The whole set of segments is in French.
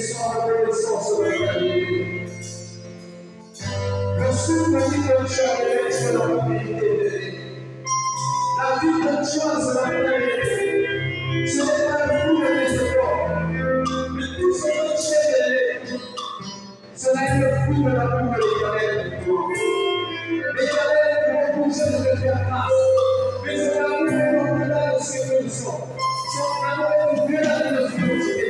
sans reconnaissance de la vie. Le souffle dit que jamais c'est la mobilité. La vie de Dieu, c'est la réalité. Ce n'est pas le fruit des efforts. Mais tout ce que Dieu est, cela est le fruit de l'amour de l'Éternel. L'Éternel nous repousse de faire grâce. Mais c'est l'amour de l'Éternel de ses conditions. Son amour est une véritable de fidélité.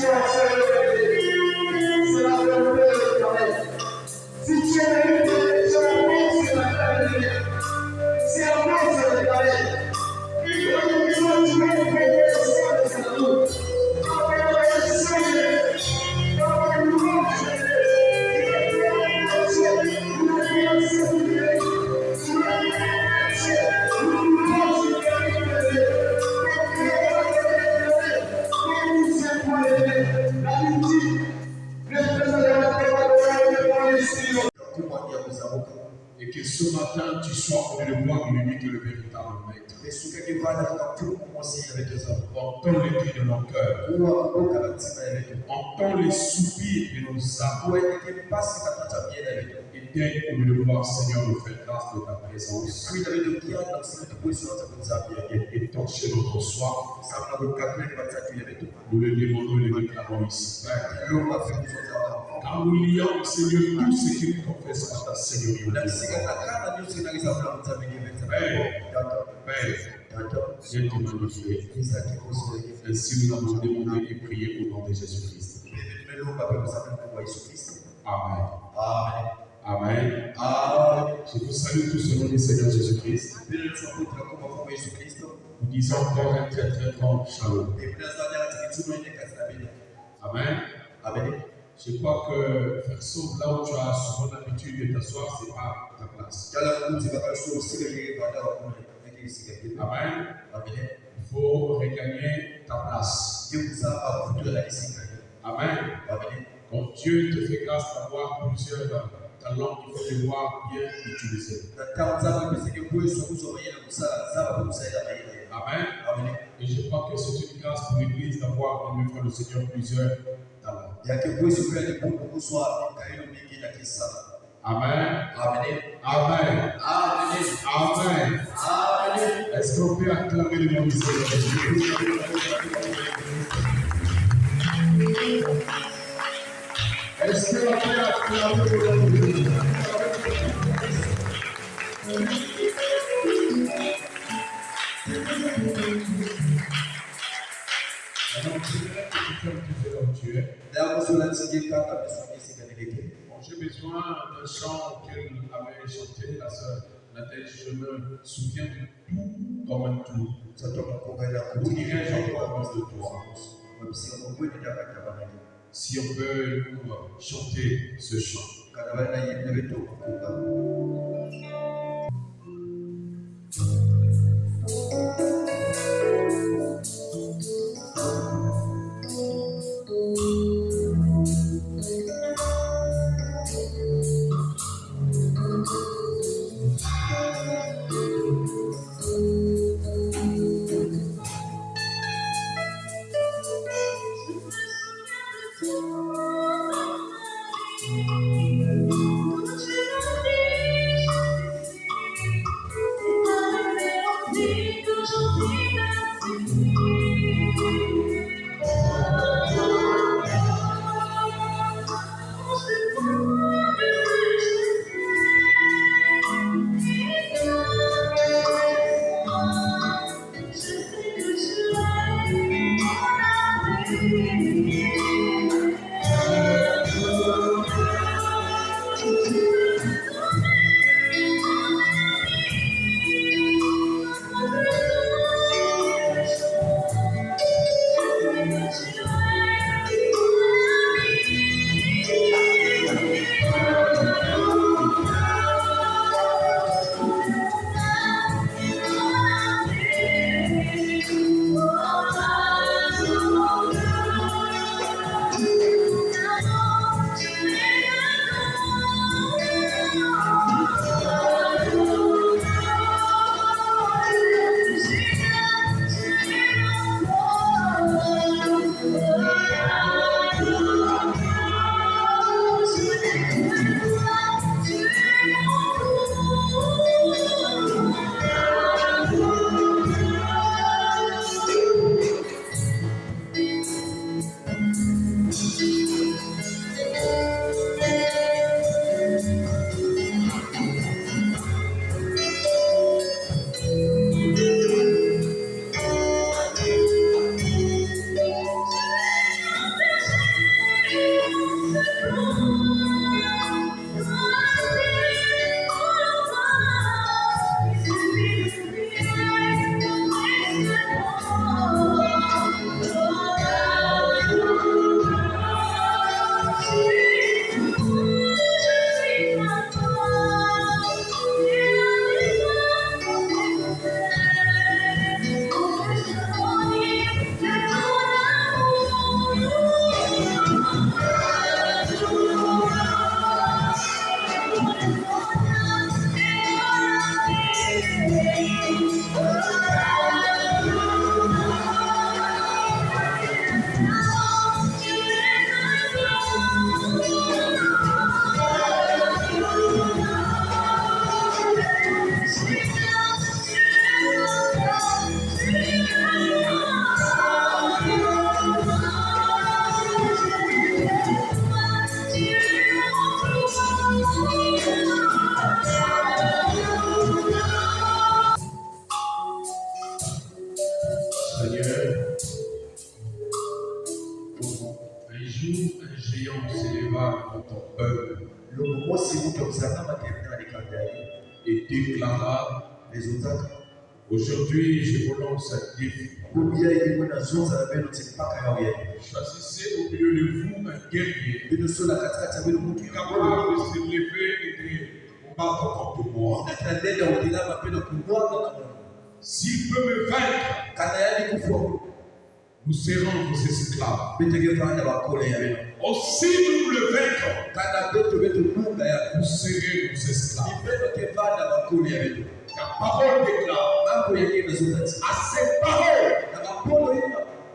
C'est la volonté de l'Éternel. Si tu es vérité, c'est la force de l'Éternel. C'est la force de l'Éternel. Et donc, tu vas trouver le sang de sa roue. Et que ce matin, tu sois en de moi et lui que le véritable maître. Entends les cris de nos cœurs. Entends les soupirs de nos âmes. Et daigne au milieu de moi, Seigneur, nous faire grâce de ta présence. Et torcher notre soif. Nous le demandons et le déclarons ici. Car nous lions, Seigneur, tout ce qui nous confesse par ta Seigneurie. Père, viens te magnifier. Ainsi nous l'avons demandé et prié au nom de Jésus-Christ. Amen. Amen. Je vous salue tous au nom du Seigneur Jésus-Christ. Nous disons encore un très très grand shalom. Amen. Je crois que faire sauve là où tu as souvent l'habitude de t'asseoir, ce n'est pas ta place. Amen. Il faut regagner ta place. Amen. Quand Dieu te fait grâce d'avoir plusieurs talents, il faut les voir bien utilisés. Amen. Et je crois que c'est une grâce pour l'Église d'avoir en œuvre le Seigneur plusieurs talents. Amen. Amen. Amen. Amen. Est-ce qu'on peut acclamer le nom du Seigneur Jésus? Est-ce qu'on peut acclamer le nom du Seigneur? J'ai besoin d'un chant qu'elle avait chanté, la sœur Nathalie. Je me souviens de tout comme un tout. Vous direz encore plus de toi. Si on peut nous chanter ce chant. jour, un géant s'éleva contre ton peuple et déclara, aujourd'hui je prononce un défi. Choisissez au milieu de vous un guerrier capable de se lever et de combattre contre moi. S'il peut me vaincre, nous serons vos esclaves. Aussi nous le vaincrons, vous serez nos esclaves. La parole déclare, à cette parole,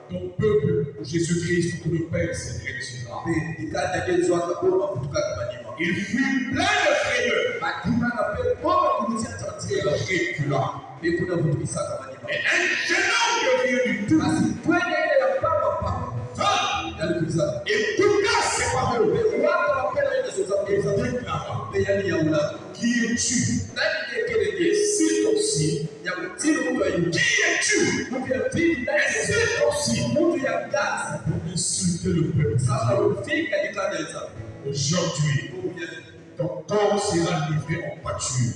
ton peuple, Jésus-Christ, pour le Père, se retirera. Il fut plein de frayeur. Il recula. Et un jeune homme de rien du tout et tout cas ses paroles déclara, qui es-tu? C'est aussi. Qui es-tu? C'est aussi. Pour insulter le peuple. Aujourd'hui, ton corps sera livré en pâture.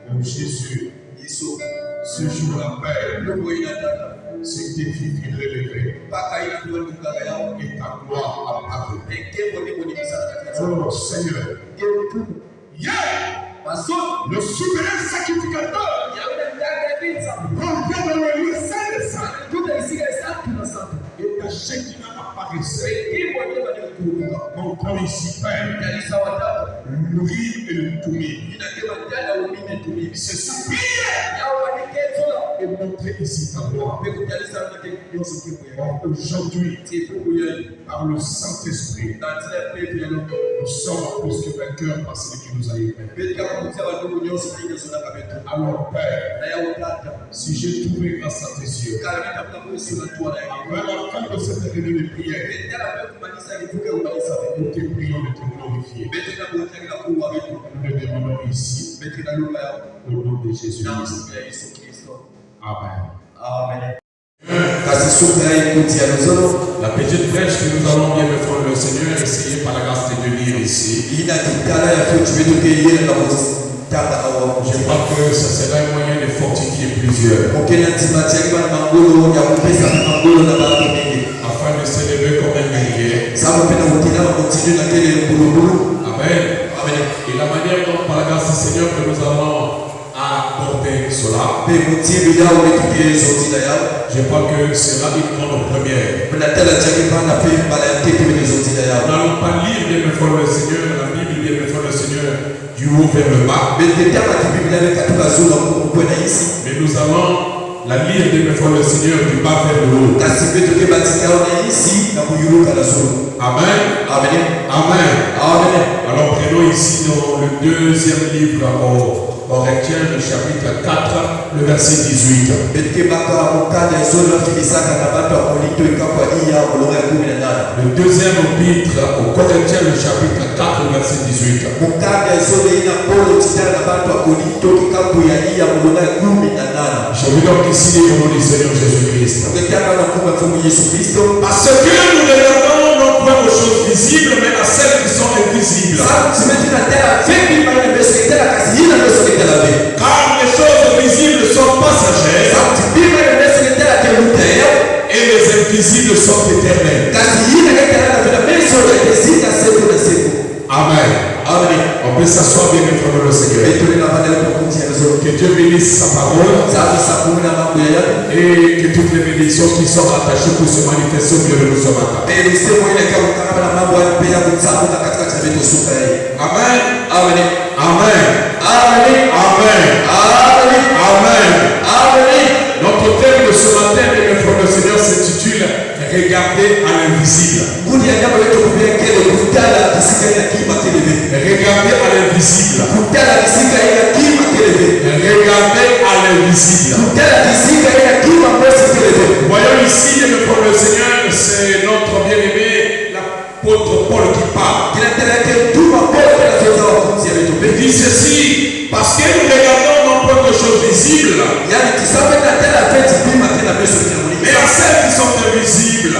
Oh Jésus, ce jour-là, Père, ce défi fut relevé et ta gloire apparut. Oh Seigneur, le souverain sacrificateur revient dans le lieu saint des saints et ta Shekinah apparaissait. Mon corps ici, Père, l'Urim et le Thummim se suppliaient et montrer ici ta gloire. Aujourd'hui, par le Saint-Esprit, nous sommes plus que vainqueurs par celui qui nous a aimés. Alors, Père, si j'ai trouvé grâce à tes yeux, avant la fin de cette réunion de prière, nous te prions de te glorifier. Nous le demandons ici, au nom de Jésus-Christ. Amen. Amen. La petite brèche que nous allons bien faire le Seigneur, essayer par la grâce de lire ici. Je crois que ça sera un moyen de fortifier plusieurs. Afin de s'élever comme un guerrier. Amen. Et la manière dont par la grâce du Seigneur que nous allons aborder cela, je crois que sera une grande première. Nous n'allons pas lire bien me faire le Seigneur, la Bible bien me faire le Seigneur du haut vers le bas. Mais nous allons la lire bien me faire le Seigneur du bas vers le haut. Amen. Amen. Amen. Amen. Alors prenons ici dans le deuxième livre aux Corinthiens, le chapitre 4, le verset 18. Le deuxième épître aux Corinthiens, le chapitre 4, le verset 18. Je veux donc ici au nom du Seigneur Jésus-Christ. Parce que nous regardons non point aux choses visibles, mais à celles qui sont invisibles. Car les choses visibles sont passagères et les invisibles sont éternels. Amen. Amen. On peut s'asseoir bien et frère le Seigneur. Que Dieu bénisse sa parole et que toutes les bénédictions qui sont attachées pour se manifester au milieu de nous ce matin. Amen. Amen. Amen. Amen. Amen. Amen. Amen. Notre thème de ce matin, mes frères le Seigneur, s'intitule Regarder à l'invisible. Regardez à l'invisible. Regardez à l'invisible. Voyons ici, mes frères le Seigneur, c'est notre bien-aimé, l'apôtre Paul qui parle. Il dit ceci, parce que nous regardons non pas de choses visibles, mais à celles qui sont invisibles.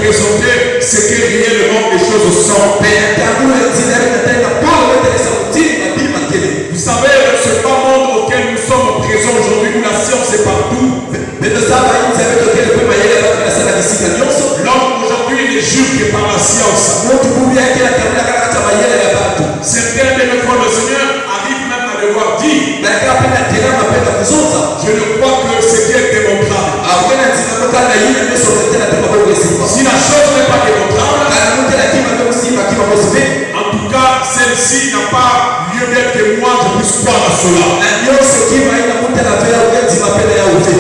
présenter ce que réellement les choses sont. Vous savez, ce pas monde auquel nous sommes présents aujourd'hui, où la science est partout. L'homme aujourd'hui ne jure que par la science. Certains de nos frères le Seigneur arrivent même à devoir dire, je ne crois que c'est bien démontrable. Si la chose n'est pas démontrable, en tout cas, celle-ci n'a pas lieu d'être que moi je puisse croire à cela.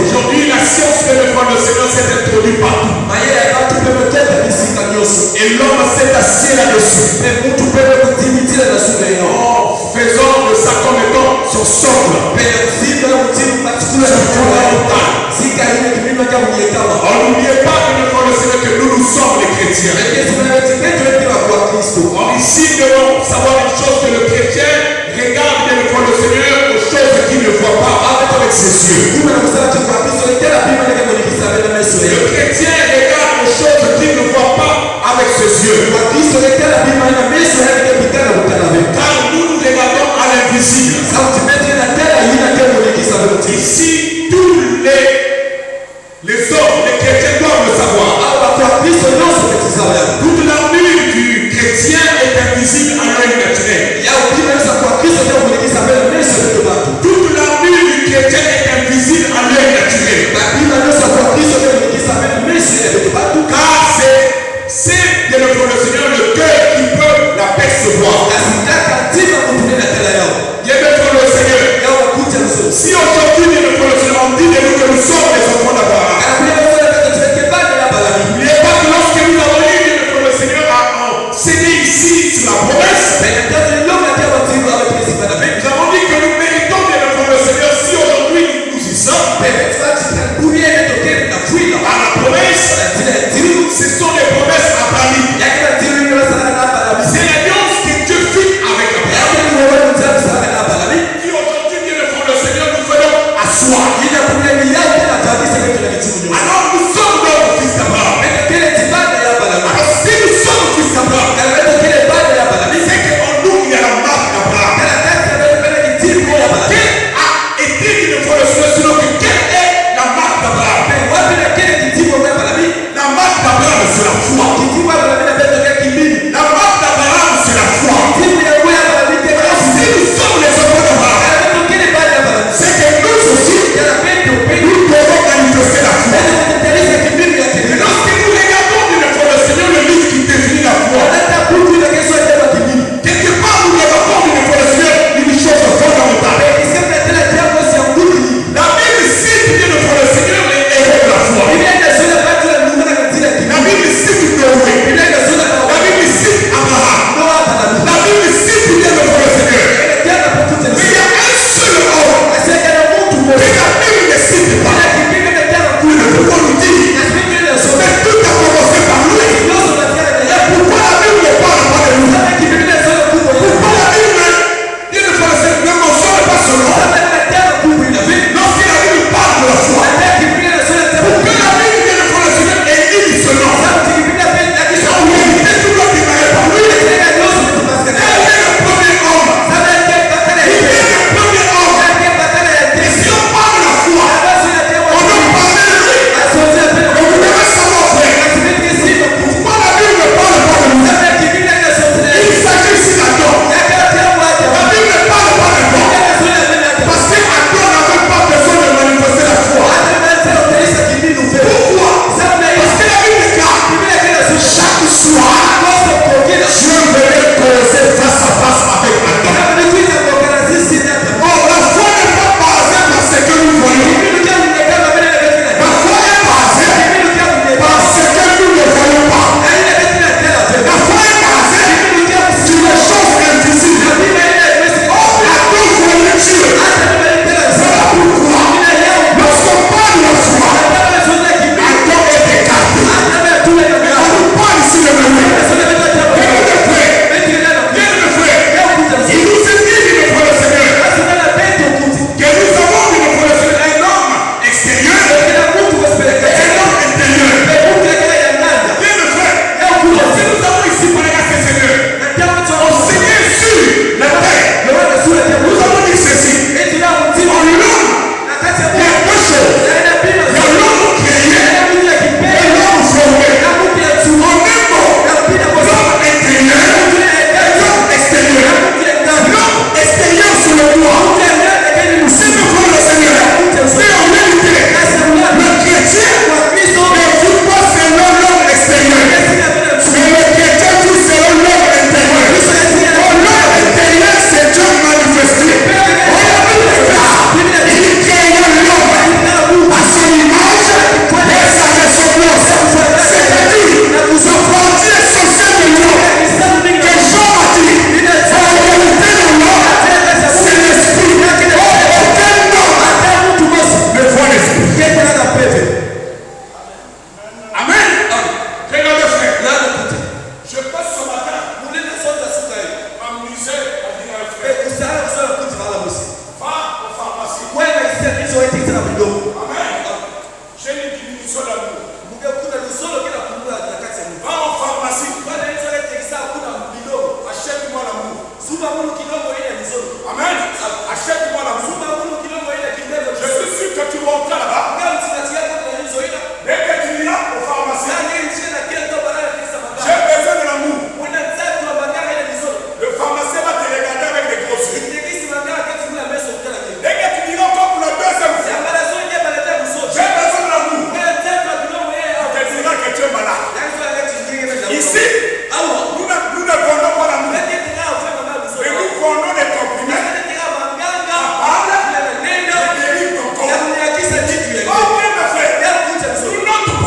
Aujourd'hui, la science que le frère le Seigneur s'est introduite partout. Et l'homme s'est assis là-dessus. Faisons de ça comme étant son socle. N'oubliez pas que le frère le Seigneur que nous sommes les chrétiens. Or ici, nous devons savoir une chose, que le chrétien regarde bien le frère le Seigneur aux choses qu'il ne voit pas avec ses yeux. Le chrétien regarde aux choses qu'il ne voit pas avec ses yeux. Car nous regardons à l'invisible. Ici, tous les hommes, les chrétiens doivent le savoir. Toute l'armure du chrétien est invisible à l'œil naturel. Toute l'armure du chrétien est invisible à l'œil naturel. Car c'est de le Seigneur le cœur qui peut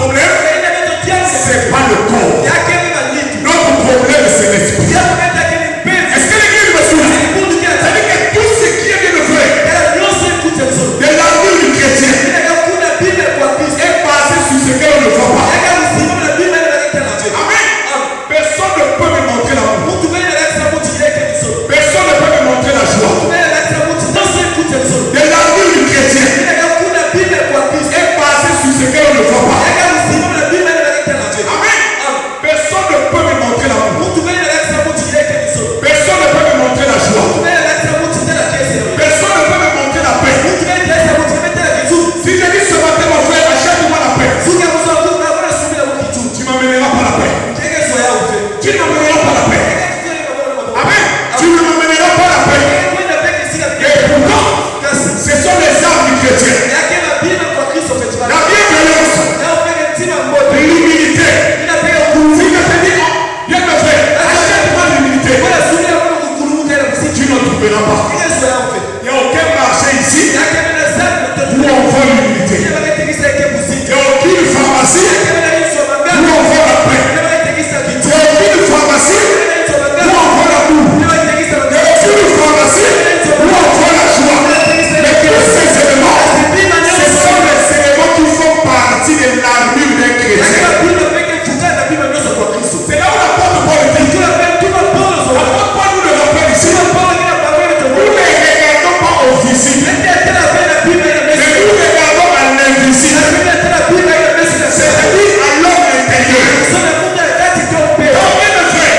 problème, c'est pas le corps. Notre problème, c'est l'esprit. Est-ce que l'église me suit? C'est-à-dire que tout ce qui est bien de vrai, de l'avenir du chrétien, est basé sur ce qu'on ne voit pas. Amen. Personne ne peut me montrer l'amour. Personne ne peut me montrer la joie. De l'avenir du chrétien est basé sur ce qu'on ne voit pas. Amen. Personne ne peut me montrer l'amour. Personne ne peut me montrer la joie. Personne ne peut me montrer la paix. Si je dis ce matin, mon frère, achète-moi la paix, tu m'amèneras pas la paix. Tu ne m'amèneras pas la paix. Amen. Tu ne m'amèneras pas la paix. Et pourtant, ce sont les armes du chrétien. La bienveillance, l'humilité. Si je te dis, bien me frère, achète-moi l'humilité, tu ne trouveras pas. Il n'y a aucun marché ici où on vend l'humilité. Il n'y a aucune pharmacie où on vend la paix. Il n'y a aucune pharmacie où on vend l'amour. Il n'y a aucune pharmacie où on vend la joie. Mais tous ces éléments, ce sont les éléments qui font partie de l'armure d'un chrétien. C'est là où l'apôtre Paul dit. L'apôtre Paul nous le rappelle ici. Nous ne regardons pas au visible, mais nous regardons à l'invisible. C'est-à-dire à l'homme intérieur. Donc, bien le frère,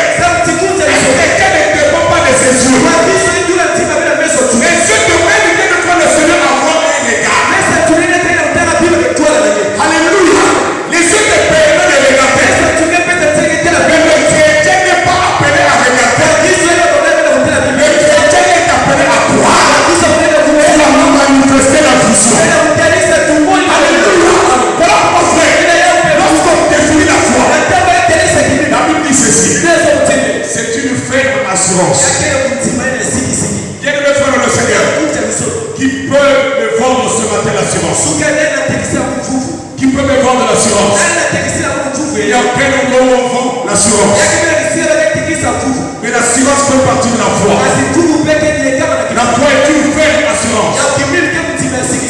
quelqu'un ne dépend pas de ses yeux. Mais ce domaine vient de faire le Seigneur avoir un regard. Alléluia. Les yeux te permettent de regarder. Mais le chrétien n'est pas appelé à regarder. Le chrétien est appelé à croire. Et à manifester la vision. Alléluia. Voilà pourquoi, frère, lorsqu'on définit la foi, la Bible dit ceci. C'est une ferme assurance. Bien aimé frère dans le Seigneur, qui peut me vendre ce matin l'assurance? Qui peut me vendre l'assurance? Il n'y a aucun endroit où on vend l'assurance. Mais l'assurance fait partie de la foi. La foi est une ferme assurance.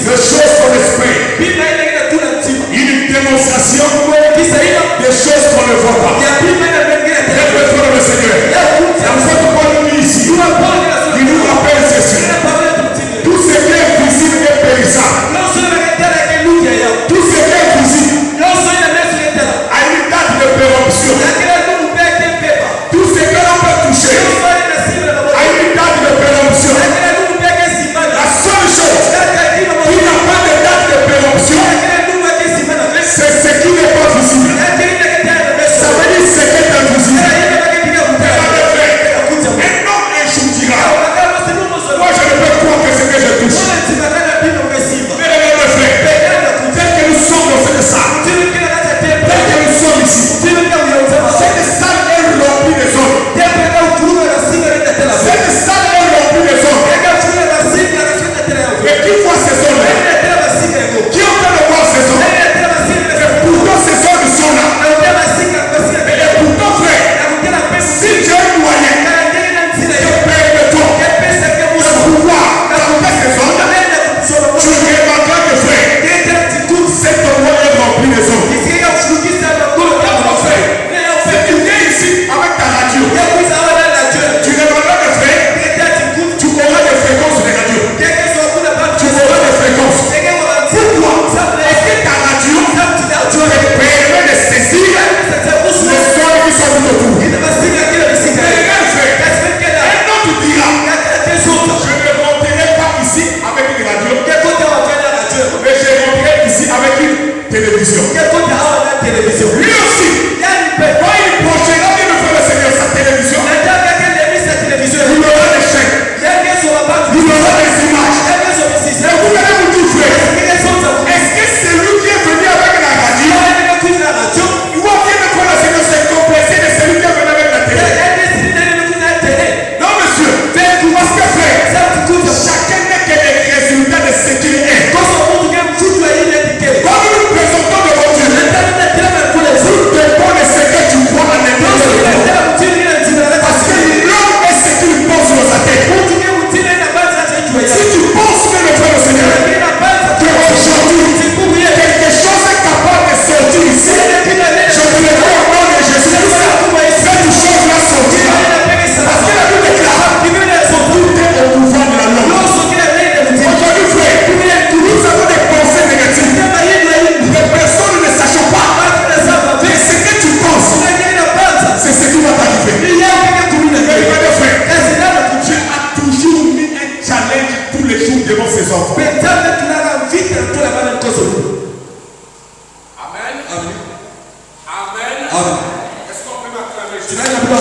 Des choses qu'on espère. Une démonstration des choses qu'on ne voit pas. Bien aimé frère dans le Seigneur, l'apôtre Paul nous dit ici, il nous rappelle ceci. Tout ce qui est visible est périssable. Tout ce qui est visible a une date de péremption. Tout ce que l'on peut toucher a une date de Amen. Amen. Est-ce qu'on peut m'acclamer? Tunaenda kutoa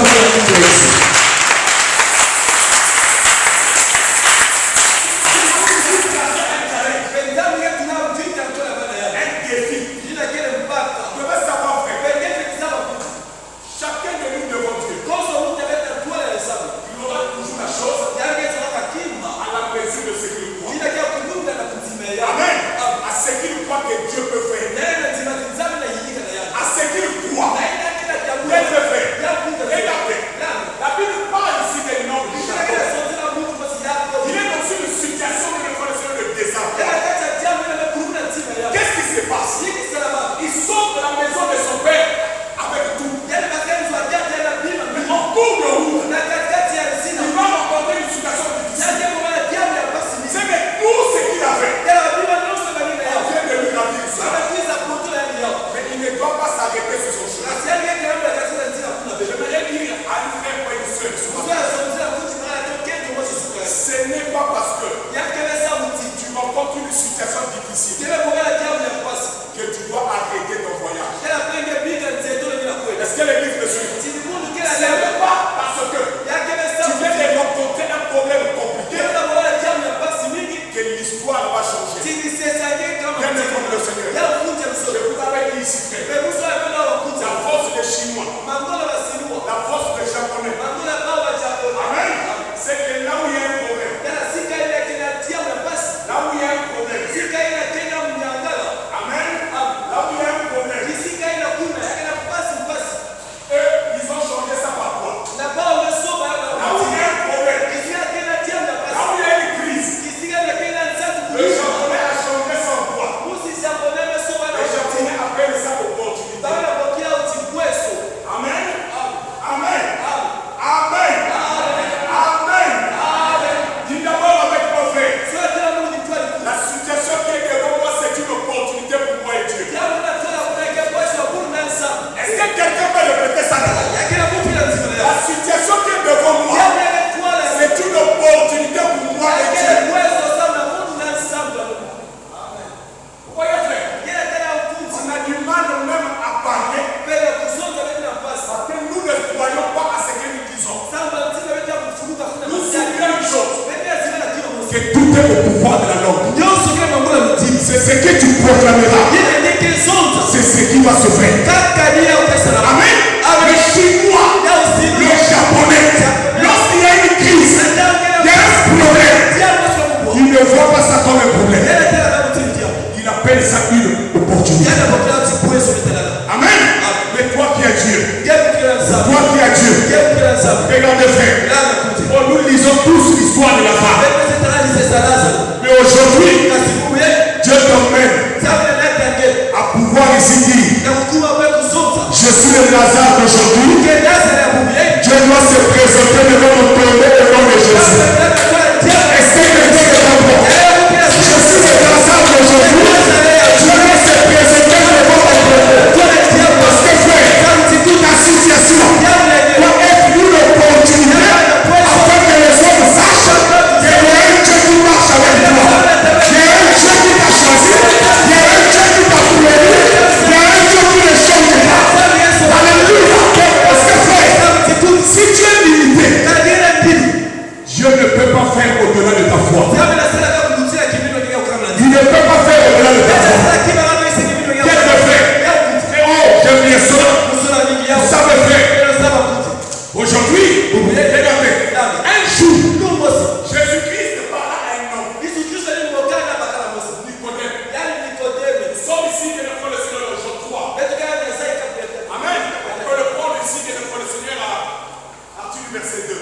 Yesu. C'est ce que tu proclameras. C'est ce qui va se faire. Amen. Le Chinois, le Japonais, lorsqu'il y a une crise, il y a un problème, il ne voit pas ça comme un problème. Il appelle ça une opportunité. Amen. Mais toi qui as Dieu, toi qui as Dieu, regardez frère, nous lisons tous l'histoire de la femme. Mais aujourd'hui, Dieu t'emmène à pouvoir ici dire, je suis le Lazare d'aujourd'hui. Dieu doit se présenter devant mon tombeau au nom de Jésus. Est-ce que quelqu'un est d'accord? Je suis le Lazare d'aujourd'hui. Dieu doit se présenter devant mon tombeau. Parce que frère, ta situation doit être une opportunité afin que les hommes sachent qu'il y a un Dieu qui marche avec toi. Il y a un Dieu qui t'a choisi. Il y a un Dieu qui t'a prévu. Il y a un Dieu qui ne change pas. Alléluia. Parce que frère, si tu es limité, Dieu ne peut pas faire au-delà de ta foi. Il ne peut pas faire au-delà de ta foi. Quel frère? Oh, j'aime bien ça. Vous savez frère, aujourd'hui, regardez, un jour, Jésus-Christ parla à un homme. Nicodème. Nous sommes ici que le frère le Seigneur le jour 3. Amen. On peut le prendre ici que le frère le Seigneur a parti du verset 2.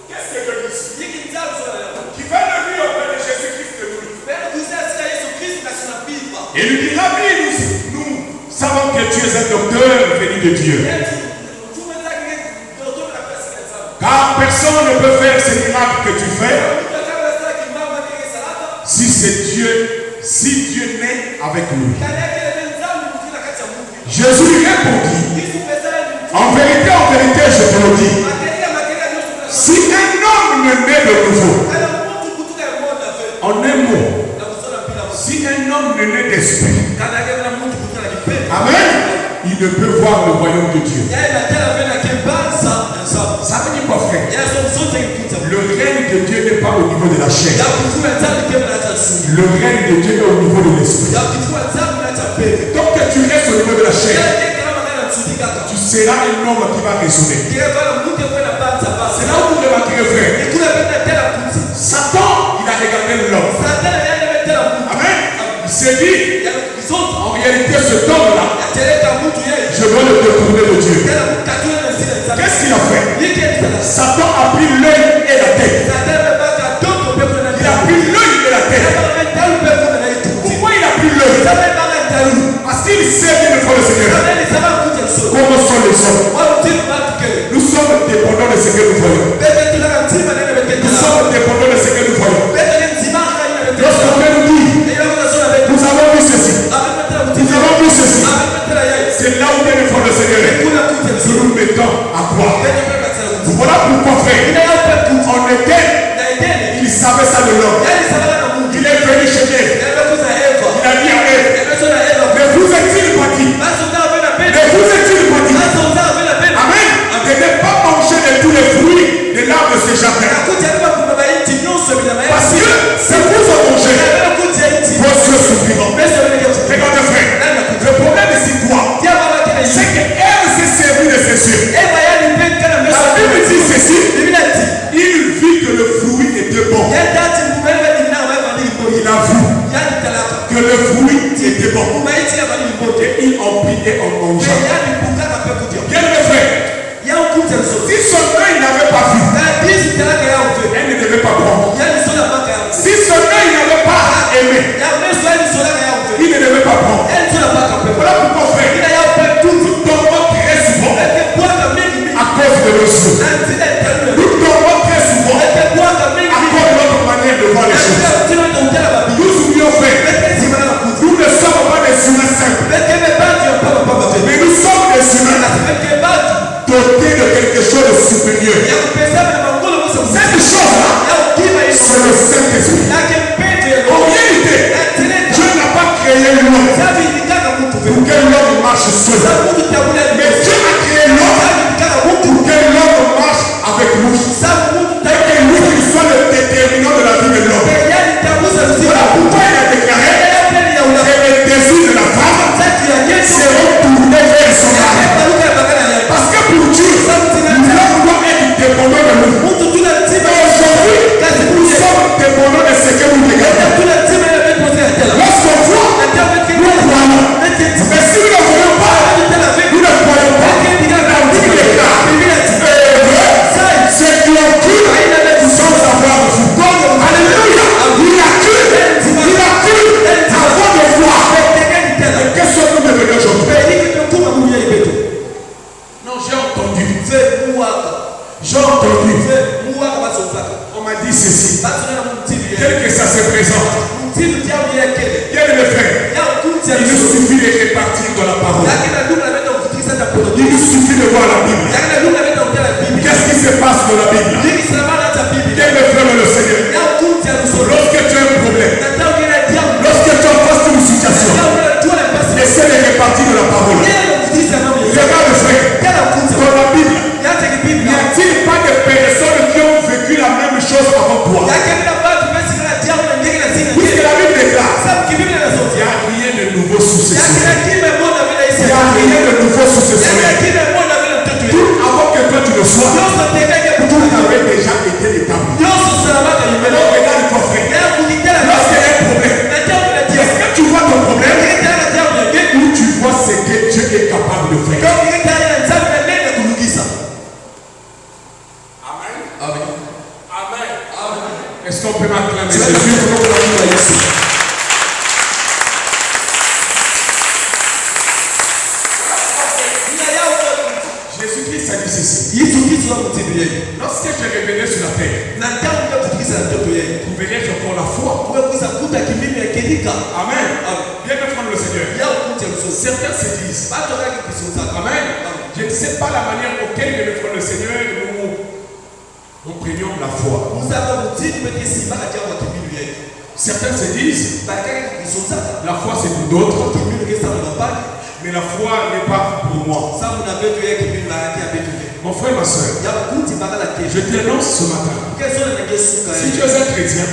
Qu'est-ce que Dieu dit? Qui fait de lui auprès de Jésus-Christ de nous. Et lui dira, nous savons que tu es un docteur venu de Dieu. Car personne ne peut faire ces miracles que tu fais si c'est Dieu, si Dieu n'est avec lui. Jésus lui répondit, en vérité, je te le dis, si un homme ne naît de nouveau, en un mot, si un homme ne naît d'esprit, amen, ne peut voir le royaume de Dieu. Ça veut dire quoi, frère? Le règne de Dieu n'est pas au niveau de la chair. Le règne de Dieu est au niveau de l'esprit. Donc que tu restes au niveau de la chair, tu seras un homme qui va raisonner. C'est là où vous remarquerez, frère. Satan, il a regardé l'homme. Amen. Il s'est dit, en réalité, cet homme-là, je dois le détourner de Dieu. Qu'est-ce qu'il a fait? Satan a pris l'œil et la tête. Il a pris l'œil et la tête. Pourquoi il a pris l'œil? Parce qu'il sait bien le le Seigneur. Comment sont les hommes? Nous sommes dépendants de ce que nous voyons. Nous sommes dépendants de ce que nous voyons. Lorsqu'on vient nous dire, nous avons vu ceci. Nous avons vu ceci. C'est là où vient le le Seigneur. Nous nous mettons à croire. Voilà pourquoi, frère, en Éden, il savait ça de l'homme. Il est venu chez Ève. Il a dit à Ève, mais vous êtes-il parti? Mais vous êtes-il parti? Amen. De ne pas manger de tous les fruits de l'arbre de ce jardin. Parce que si vous en mangez, vos yeux souffriront. Regardez, frère, le problème ici, quoi? C'est qu'Ève s'est servie de ses yeux. La Bible dit ceci, il vit que le fruit était bon. Il a vu que le fruit était bon. Et il en prit et en mangea. Bien le frère, si son œil n'avait pas vu, elle ne devait pas prendre. Si son œil n'avait pas aimé, il ne devait pas prendre. Voilà pourquoi, frère, nous tombons très souvent à cause de nos yeux. Nous tombons très souvent à cause de notre manière de voir les choses. Nous oublions, frère, nous ne sommes pas des humains simples, mais nous sommes des humains dotés de quelque chose de supérieur. Cette chose-là, c'est le Saint-Esprit. En réalité, Dieu n'a pas créé l'homme pour que l'homme marche seul. Mais Dieu a créé l'homme pour que l'homme marche avec lui. Et que lui qu'il soit le déterminant de la vie de l'homme. Voilà pourquoi il a déclaré que les désirs de la femme seront tournés vers son mari. Parce que pour Dieu, l'homme doit être dépendant de nous. Aujourd'hui, nous sommes dépendants de ce que nous regardons. Lorsqu'on voit, nous croyons. Mais si nous ne voyons pas, nous ne croyons pas. La Bible déclare, c'est qui occupe sans savoir de vous. Alléluia. Il a cru avant de voir. Qu'est-ce que nous devenons aujourd'hui? Non, j'ai entendu. On m'a dit ceci. Tel que ça se présente. Bien le frère, il nous suffit de répartir dans la parole. Il nous suffit de voir la Bible. Qu'est-ce qui se passe dans la Bible? Bien le frère le Seigneur. Lorsque tu as un problème, lorsque tu as face une situation, essaie de répartir dans la parole. Regarde, frère, dans la Bible, n'y a-t-il pas de personnes qui ont vécu la même chose avant toi? Puisque la Bible déclare, il n'y a rien de nouveau sous ce soleil. Il n'y a rien de nouveau sous ce soleil. Tout avant que toi tu le sois, tout avait déjà été établi. Alors regarde ton frère. Lorsqu'il y a un problème, est-ce que tu vois ton problème ou tu vois ce que Dieu est capable de faire? Amen. Amen. Est-ce qu'on peut m'acclamer Jésus? Jésus-Christ a dit ceci. Lorsque je revenais sur la terre, vous verrez encore la foi. Amen. Bien défendre le Seigneur. Certains se disent, Amen. Je ne sais pas la manière auquel je défendre le Seigneur, nous prenions la foi. Certains se disent, la foi c'est pour d'autres, mais la foi n'est pas pour pour moi. Mon frère, ma soeur, je t'annonce ce matin. Si tu es un chrétien,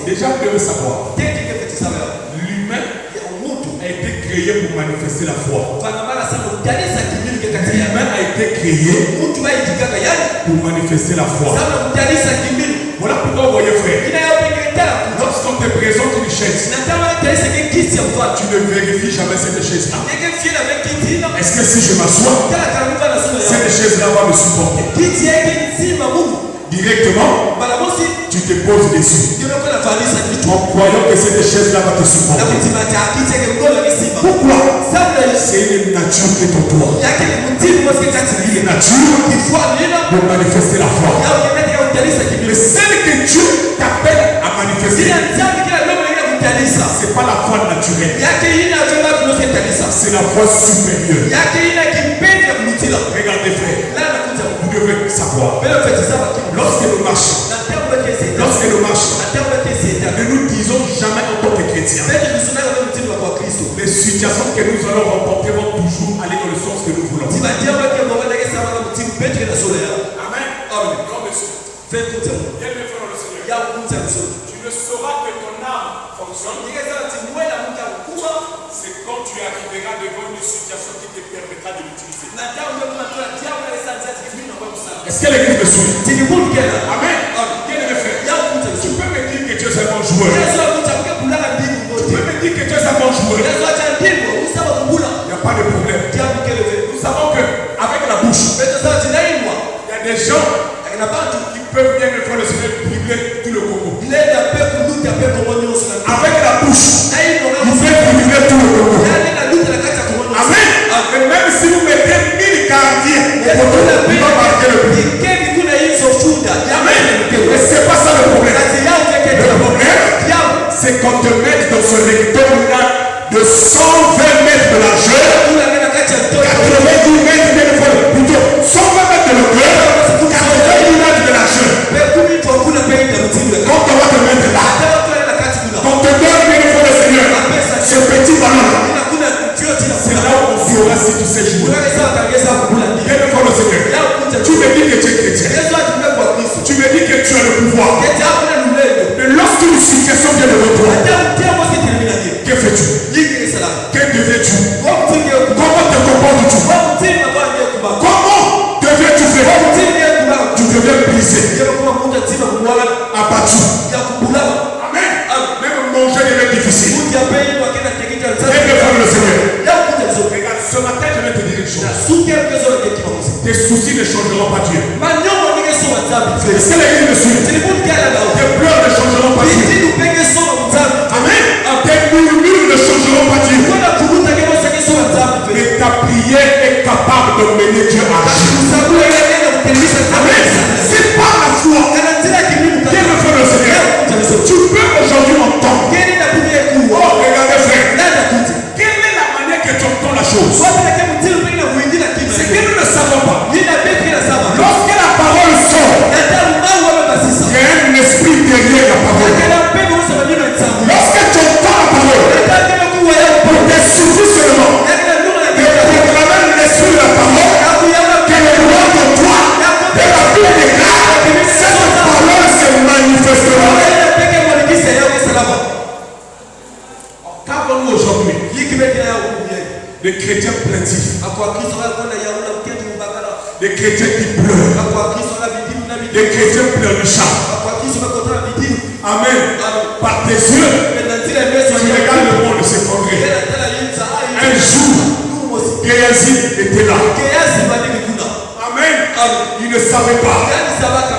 déjà tu devais savoir. L'humain a été créé pour manifester la foi. L'humain a été créé pour manifester la foi. Voilà pourquoi vous voyez, frère, lorsqu'on te présente une chaise, tu ne vérifies jamais cette chaise-là. Est-ce que si je m'assois, cette chaise-là va me supporter? Directement, tu te poses dessus en croyant que cette chaise-là va te supporter. Pourquoi? C'est une nature qui est en toi. Une nature pour manifester la foi. Mais celle que Dieu t'appelle à manifester, c'est pas la foi naturelle, c'est la foi supérieure. Regardez, frère, vous devez savoir, lorsque nous marchons, ne nous disons jamais en tant que chrétiens. Les situations que nous allons rencontrer vont toujours aller dans le sens que nous voulons. Amen. Tu ne sauras que ton âme fonctionne. C'est quand tu arriveras devant une situation qui te permettra de l'utiliser. Est-ce que l'église me suit? Amen. Tu peux me dire que tu es un bon joueur. Tu peux me dire que tu es un bon joueur. Il n'y a pas de problème. Nous savons qu'avec la bouche, il y a des gens qui peuvent bien me faire le Seigneur brûler tout le Congo. Avec la bouche, ils peuvent brûler tout le Congo. Amen. Et même si vous mettez 1000 gardiens, il va marquer le prix. Amen. Mais ce n'est pas ça le problème. Le problème, c'est qu'on te mette dans ce rectangle-là de 120 mètres de largeur, 90 mètres de largeur, plutôt 120 mètres de longueur, 90 mètres de largeur. Quand on va te mettre là, quand te donne une fois le Seigneur, ce petit ballon, c'est là où on saura si tu sais jouer. Viens une fois le Seigneur. Tu me dis que tu es chrétien. Tu me dis que tu as le pouvoir. Mais lorsqu'une situation vient devant toi, que fais-tu? Que deviens-tu? Comment te comportes-tu? Comment deviens-tu faire? Tu deviens brisé, abattu. Amen. Même manger devient difficile. Viens devant le Seigneur. Regarde, ce matin je vais te dire une chose. Tes soucis ne changeront pas Dieu. Est-ce que l'église me suit? Tes pleurs ne changeront pas Dieu. Amen. Tes murmures ne changeront pas Dieu. Mais ta prière est capable de mener Dieu à agir. Amen. C'est par la foi. Viens me faire le Seigneur. Tu peux aujourd'hui entendre. Oh, regardez frère. Quelle est la manière que tu entends la chose? C'est que nous ne savons pas. Lorsque la parole sort, il y a un esprit derrière la parole. Lorsque tu entends la parole, pour te souffrir seulement, et proclamer l'esprit de la parole, que le roi de toi, de la vie des gars, cette parole se manifestera. Qu'avons-nous aujourd'hui? Des chrétiens plaintifs, des chrétiens qui pleurent, des chrétiens pleurnichards. Amen. Par tes yeux, tu regardes le monde s'effondrer. Un jour, Géasi était là. Amen. Il ne savait pas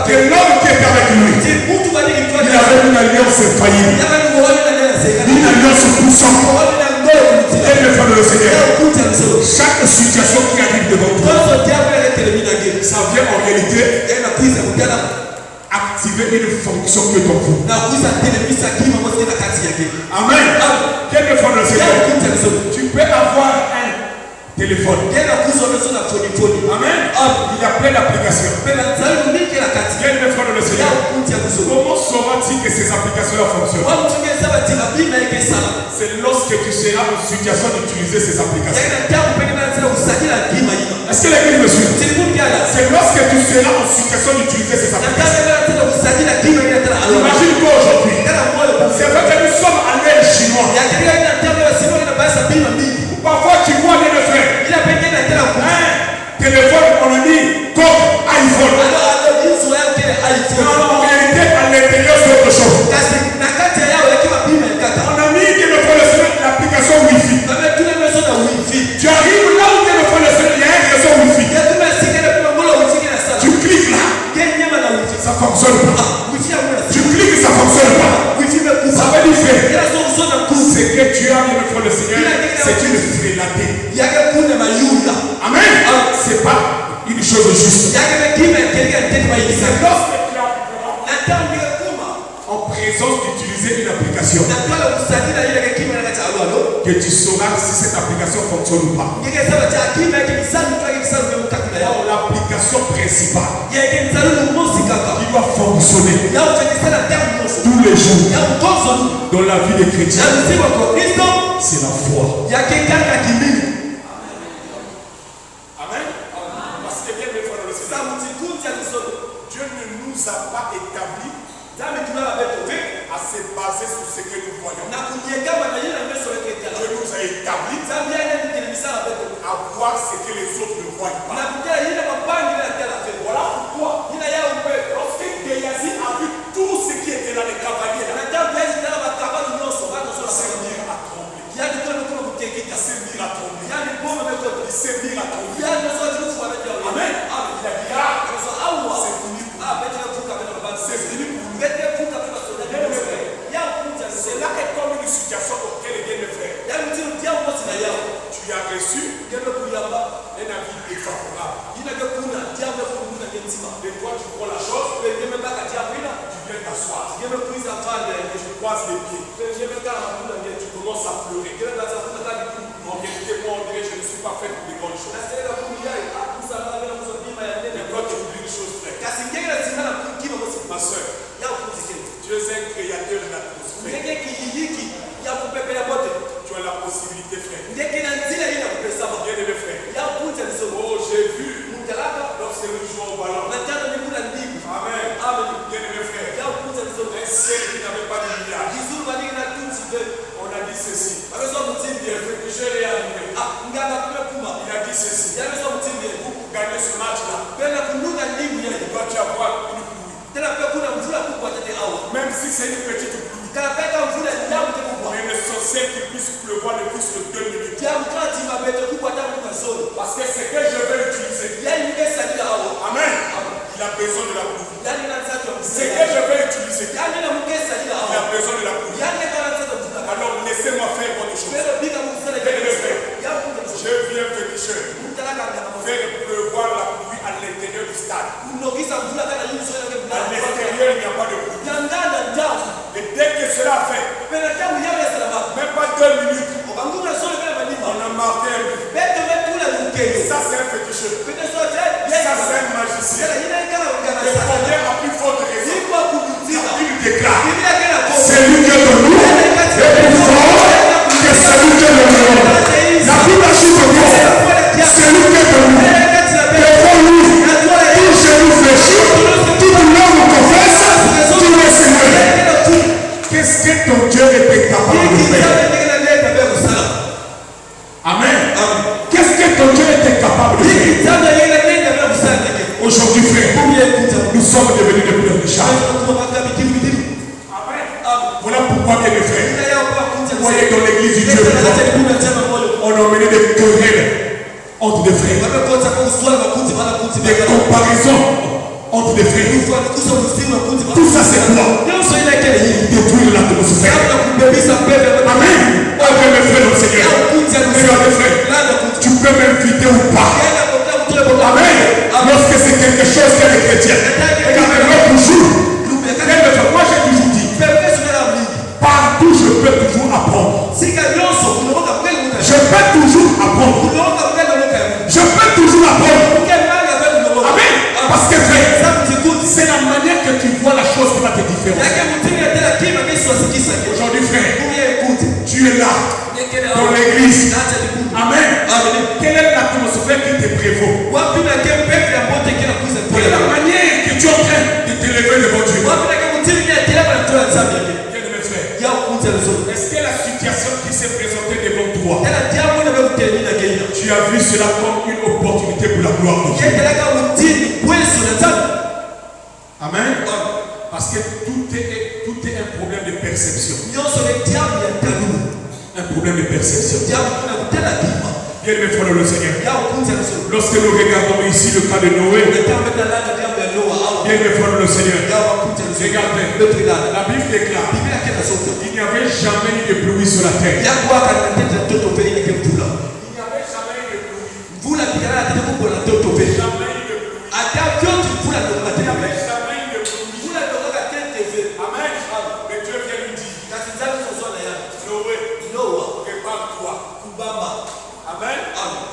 que l'homme qui était avec lui, il avait une alliance infaillible, une alliance puissante. Et le frère de le Seigneur, chaque situation qui arrive devant toi, ça vient en réalité activer une fonction que ton vous. Amen. Quel est le frère de le Seigneur? Tu peux avoir un téléphone. Amen. Il y a plein d'applications. Quel est le frère de le Seigneur? Comment sauras-tu que ces applications-là fonctionnent? C'est lorsque tu seras en situation d'utiliser ces applications. Est-ce que l'église me suit? C'est lorsque tu seras en situation d'utiliser ces applications. Imagine toi aujourd'hui. C'est vrai que nous sommes à l'ère chinois. Parfois tu vois les frères. Téléphone, on a dit comme iPhone. Non, en réalité, à l'intérieur, c'est autre chose. On a mis l'application Wi-Fi. Tu arrives là où téléphone est, il y a un réseau Wi-Fi. Tu cliques là. Ça fonctionne pas. Tu cliques, ça fonctionne pas. Ça veut dire frère. Ce que tu as mis devant le Seigneur, c'est une frélaté. Amen. C'est pas une chose juste. C'est lorsque tu as en présence d'utiliser une application que tu sauras si cette application fonctionne ou pas. L'application principale qui doit fonctionner tous les jours dans la vie des chrétiens, c'est la foi. Amen. Parce que bien, Dieu ne nous a pas établi à se baser sur ce que nous voyons. Dieu nous a établi à voir ce que les autres ne voient pas. Voilà pourquoi, lorsque Géasi a vu tout ce qui était là, les cavaliers, il s'est mis à trembler. Il s'est mis à trembler. Amen. Il a dit, c'est fini pour nous. C'est fini pour nous. C'est là est comme une situation auquel il vient de faire. Tu as reçu un avis défavorable. Et toi, tu prends la chose, tu viens t'asseoir. Je croise les pieds. Tu commences à pleurer. En vérité, moi, on dirait que je ne suis pas fait pour des grandes choses. Et toi, tu oublies une chose, frère. Ma soeur, Dieu est un créateur de l'atmosphère. Tu as la possibilité, frère. Bien aimé, frère. Oh, j'ai vu. Lorsque nous jouons au ballon. Amen. Bien aimé, frère. Un ciel qui n'avait pas de nuage. On a dit ceci. Il est arrivé. Il a dit ceci. Pour gagner ce match-là, tu dois avoir une pluie. Même si c'est une petite pluie. Mais le sorcier qui puisse pleuvoir ne plus que 2 minutes. Parce que ce que je vais utiliser. Amen. Il a besoin de la pluie. Ce que je vais utiliser. Il a besoin de la pluie. Alors laissez-moi faire votre chose. Je viens féticheur. Faire pleuvoir la pluie à l'intérieur du stade. À l'extérieur, il n'y a pas de pluie. Et dès que cela fait, même pas 2 minutes, on a marqué un but. Ça, c'est un féticheur. Ça, c'est un magicien. Et combien a plus forte raison? Il déclare: c'est lui qui est de nous, et plus fort que celui qui est de nous. La Bible ajoute encore: c'est lui qui est de nous. Devant nous, tout genou fléchit, toute langue confesse, tout le Seigneur. Qu'est-ce que ton Dieu était capable de faire? Amen. Qu'est-ce que ton Dieu était capable de faire? Aujourd'hui, frère, nous sommes devenus de plus riches. Voilà pourquoi, bien mes frères, vous voyez dans l'église du Dieu, on a mené des querelles entre des frères, des comparaisons entre des frères. Tout ça, c'est quoi? Détruire l'atmosphère. Amen. Avec mes frères dans le Seigneur. Regarde mes frères, tu peux m'inviter ou pas. Amen. Lorsque c'est quelque chose que les chrétiens. Regardez-moi toujours. Moi j'ai toujours dit, partout je peux toujours apprendre. Je peux toujours apprendre. Je peux toujours apprendre. Amen. Parce que frère, c'est la manière que tu vois la chose qui va te différencier. Aujourd'hui frère, tu es là dans l'église. Amen. te prévaut? Wapi na ke peuple ya mbote kila kuza Quelle est la manière que tu es en train de t'élever devant Dieu? wapi na ke mutimi ya tela bana toa nzambe yake Bien de mes frères. ya kunza nzuri Est-ce que la situation qui s'est présentée devant toi, tena jambo na bekuteni na keina tu as vu cela comme une opportunité pour la gloire de Dieu? yetela ka mutini kweso na nzambe Amen. Parce que tout est un problème de perception. nyonso le diable ya tanu Un problème de perception. diable na kutela kima Bien mes frères dans le Seigneur. ya kunza nzuri Lorsque nous regardons ici le cas de Noé, ndio na langa diable ya Noa au bien mes frères dans le Seigneur, ya kunza nzuri regardez, betu la la Bible déclare biblia kena sote qu'il n'y avait jamais eu de pluie sur la terre. ya kwa kana tete toto pe ile kemtula Il n'y avait jamais eu de pluie. mvula kikala tete kuko na toto pe Jamais eu de pluie. ata vyote mvula ndo Il n'y katena avait jamais eu de pluie. mvula ndo kaka tete ve Amen. Mais Dieu vient lui dire, kasi nzambe sozona ya Noé, Noa prépare-toi. kubamba Amen.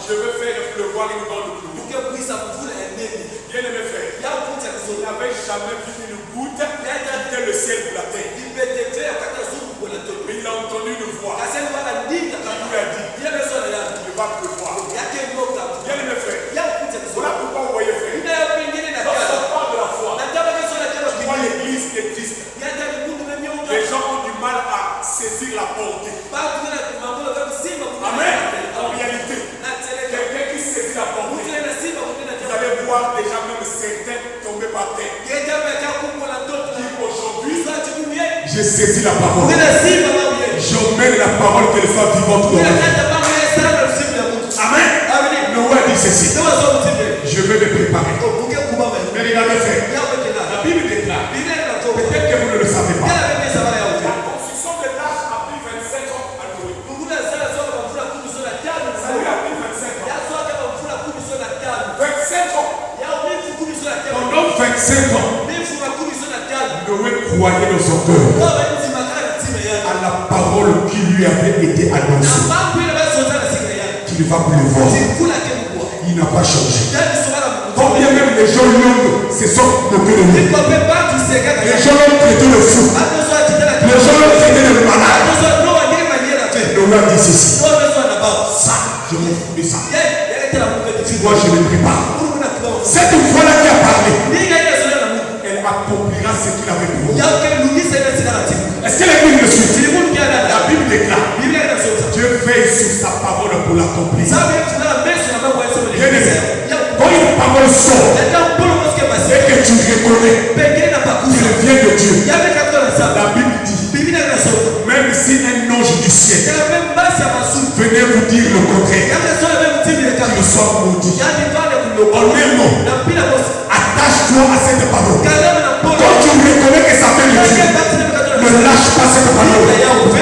Je veux faire pleuvoir une grande pluie. uke kuisa mvula ya nene Bien mes frères, ya kunza il nzuri n'avait jamais vu une goutte quitter le ciel pour la terre. ibete ve kata zuru kwa toto Mais il a entendu une voix kasi bana ndika qui lui a dit, ile sona ya il va pleuvoir. yake ndoka Bien mes frères, ya kunza nzuri voilà pourquoi vous voyez frère. ina ya pengine na Lorsqu'on kala parle de la foi, na taba kesona taba pourquoi l'église est triste? yata ni kundu na mionga Les gens ont du mal à saisir la portée. batu na mambo kama simba Amen. En réalité, na tele quelqu'un qui saisit la portée, mtu na simba kuna vous allez voir déjà même certains tomber par terre. yeja beka kumbo na toto Qui aujourd'hui, sasa tukumie j'ai saisi la parole. kuna simba babu yetu J'emmène la parole qu'elle soit vivante dans kuna ma vie. kata babu yetu sana usiku ya mtu Amen. amini Noé dit ceci. ndio sio mtibe Je vais me préparer. uke kubaba Mais regardez frère, ya weke la na Bible déclare, biblia inatoka peut-être que vous ne le savez pas, kala bebe sabara ya uti la construction de l'arche a pris 25 ans à Noé. kuna sana sio mfura kumi sio na tano Ça lui a pris 25 ans. ya sio kama mfura kumi sio na tano 25 ans. ya umifu kumi sio na tano Pendant 25 ans, mifu kumi sio na tano Noé croyait dans son cœur baba nzi makala timu ya à la parole qui lui avait été na annoncée, mambo ile basi zote na siku ya qu'il va pleuvoir. kula kemkwa Il n'a pas changé. ndani sura Combien même les gens l'ont, se sont moqués de lui. niko pepa tuseka Les gens l'ont traité de fou. hapo sio atitana Les gens l'ont traité de malade. hapo sio no wengine manyera na fe Noé a dit ceci. sio bezo na baba Ça, je m'en fous de ça. yeye tena mungu atifu Moi, je me prépare. mungu na kibao Cette voix-là qui a parlé, ninga ile sura na mungu elle accomplira ce qu'il avait promis. yake lunisa ile sura timu Est-ce que la Bible me suit? timu pia La dada Bible déclare, biblia inasema Dieu veille sur sa parole pour l'accomplir. sababu tuna meso na mambo yasema Bien ni aimé, quand une parole sort ndio polo mosike basi et que tu reconnais pengine na pakuza qu'elle vient de Dieu, yake katika na sababu la Bible dit, biblia inasema même si un ange du ciel kana même basi ya masuru venait vous dire le contraire, yake sio même timu ya qu'il kama soit maudit. yani pale kuloko En un mot, na pila bosi attache-toi à cette parole. kalama na polo Quand tu reconnais que ça vient de yake Dieu, basi na katika ne lâche pas cette parole.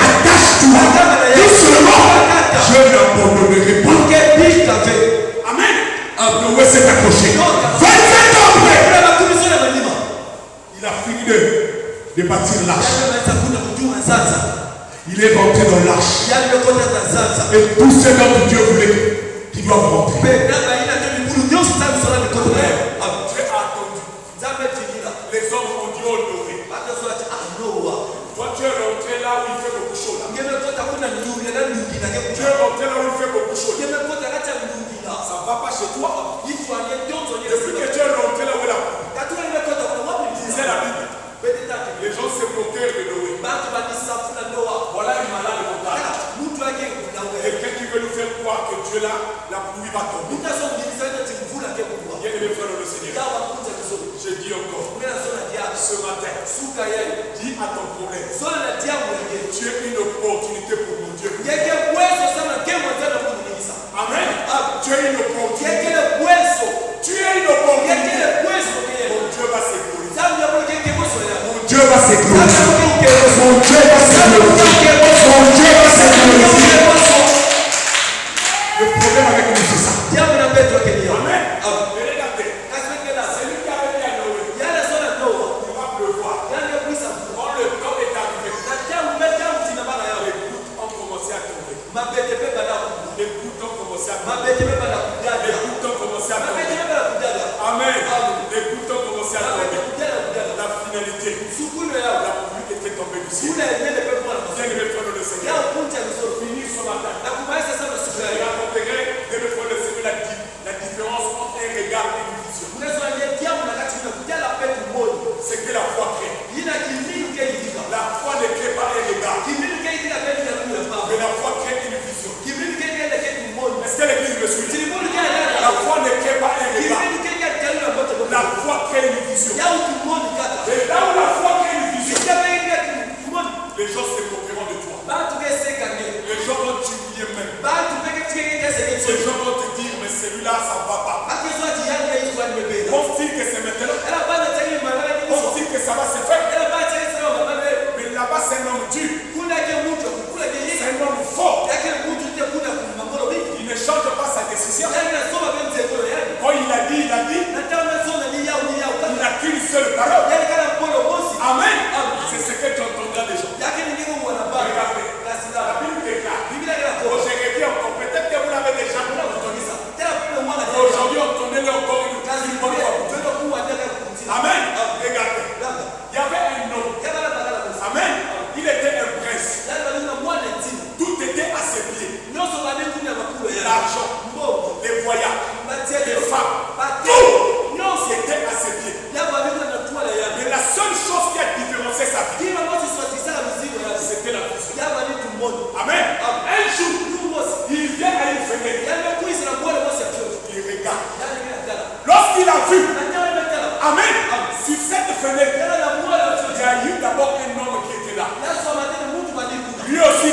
Attache-toi. Tout seulement, je n'abandonnerai pas. ke bika fe Amen. Noé s'est accroché. 25 ans après, kuna makumi sio na malima il a fini de bâtir l'arche. yake maisha kuna kujua sasa Il est rentré dans l'arche. yake kota za sasa Et tous ceux dont Dieu voulait qu'ils doivent rentrer. penda baina tu mikulu nyosi sabu sala ni kota Dieu ya a attendu. zambe tingira Les hommes ont dit, oh Noé, hata sura ta noa toi tu es rentré là où il fait beaucoup chaud. Là. ngeme kota kuna nduri na nduri na Tu ngeme es rentré là où il fait beaucoup chaud. Là. ngeme kota kata nduri na Ça ne va pas chez toi. ifu aliye donzo ni Depuis que tu es rentré là où il a katika ile kota kuna wapi disait la Bible, bete tatu les gens se moquaient de Noé. batu banisafuna noa Voilà une malade mentale. mtu yake kunawe Quelqu'un qui veut nous faire croire que Dieu là, la pluie va tomber. mtu asongiliza ile timvula ke kubwa Bien aimé frère dans le Seigneur, yawa kunza vizuri je dis encore, kuna zona dia ce matin, suka yeye dis à ton problème, zona na dia mwenge tu as une opportunité pour mon Dieu. yeke uwezo sana ke mwanzana kunilisa Amen. Tu as une opportunité. yeke uwezo Tu as une opportunité. yeke uwezo ke Mon Dieu va s'égloriser. zamu ya mwenge ke moso ya Mon Dieu va zamu s'égloriser. ya mwenge ke moso Mon Dieu va s'égloriser. Mon Dieu va s'égloriser. Le problème avec nous, c'est ça. jamu na petro ke ni Amen. Amen. Mais regardez, kasweke na celui qui avait dit à Noé, yale zona noa il va pleuvoir. yale kuisa Quand le temps est arrivé, na jamu jamu tina bana yao les gouttes ont commencé à tomber. mabete pe bana Les gouttes ont commencé à tomber. mabete pe bana Les kudada gouttes ont commencé à mabete tomber. pe bana kudada Amen. Les gouttes ont commencé à mabete tomber. kudada kudada La finalité, sukulu yao la pluie était tombée du ciel. kuna enene pe kwa Bien aimé frère dans le Seigneur, yao kunja vizuri fini ce matin. na kumaisha sana siku Je yao raconterai de mes frères dans le Seigneur la différence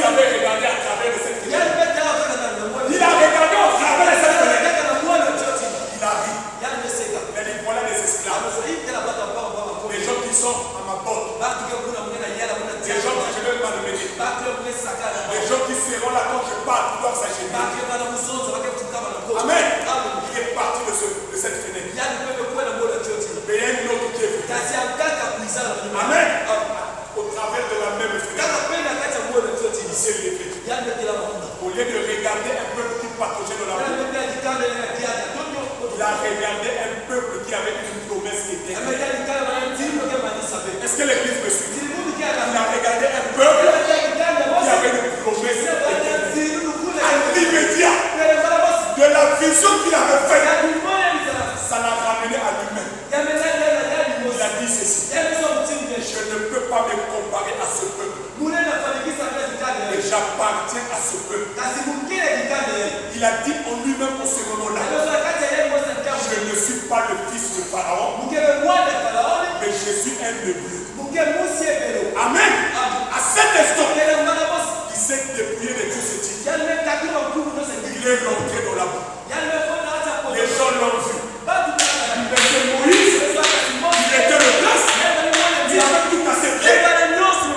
avait regardé à travers de cette fenêtre. Il a regardé au travers de cette fenêtre. Il a ri. Mais les voilà des esclaves. Les gens qui sont à ma porte. Les gens que je vais malmener. Les gens qui seront là quand je parle, qui doivent s'acheter. Amen. Il est parti de cette fenêtre. Mais il y a une autre qui est venue. Amen. Au travers de la même fenêtre. Il s'est levé. Au lieu de regarder un peuple qui pataugeait dans la route, il a regardé un peuple qui avait une promesse éternelle. Est-ce que l'église me suit? Il a regardé un peuple qui avait une promesse éternelle. À l'immédiat de la vision qu'il avait faite, ça l'a ramené à lui-même. Il a dit ceci: je ne peux pas me comparer à ce peuple. Mais j'appartiens à ce peuple. Il a dit en lui-même en ce moment-là: je ne suis pas le fils de Pharaon, mais je suis un hébreu. Amen. À cet instant, il s'est dépouillé de tout ce titre. Il est rentré dans la boue. Les gens l'ont vu. Il était Moïse. Il était le prince. Il avait tout à ses pieds.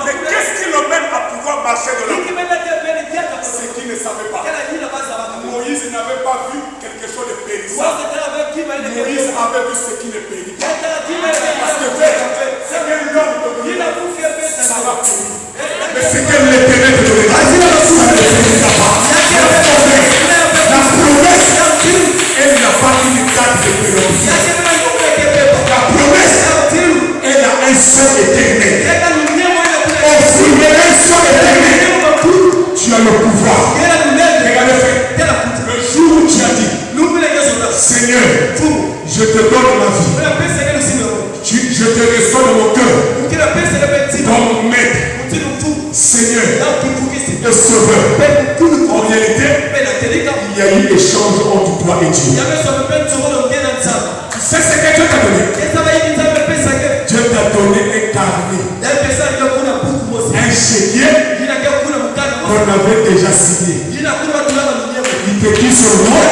Mais qu'est-ce qui le mène à pouvoir marcher dans la boue? C'est qu'il ne savait pas. Moïse n'avait pas vu quelque chose de périssable. Moïse avait vu ce qui ne périt pas. Parce que c'est qu'un homme de ça va périr. Mais c'est que l'éternel te donnera. Ça ne périra pas. La promesse, elle n'a pas une date de péremption. La promesse, elle a un son éternel. Au fond d'un son éternel, tu as le pouvoir. Regardez, frère. Le jour où tu as dit: Seigneur, je te donne ma vie, je te reçois dans mon cœur, ton maître, Seigneur et Sauveur. En réalité, il y a eu échange entre toi et Dieu. Tu sais ce que Dieu t'a donné? Dieu t'a donné un carnet, un chéquier qu'on avait déjà signé. Il te dit seulement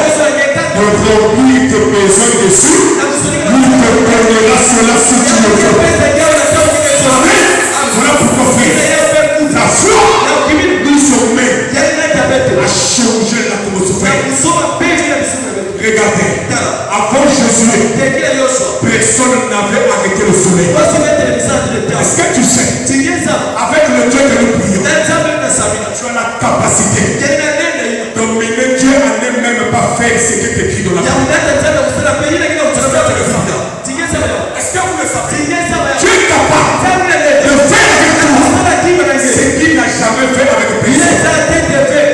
de remplir tes besoins dessus. Il te donnera cela si tu le veux. Amen. Voilà pourquoi, frère, la foi nous emmène à changer l'atmosphère. Regardez, avant Jésus, personne n'avait arrêté le soleil. Est-ce que tu sais, avec le Dieu que nous prions, tu as la capacité de mener Dieu à ne même pas faire ce qui est écrit dans la Bible. Est-ce que vous le savez? Dieu est capable de faire avec nous ce qu'il n'a jamais fait avec personne.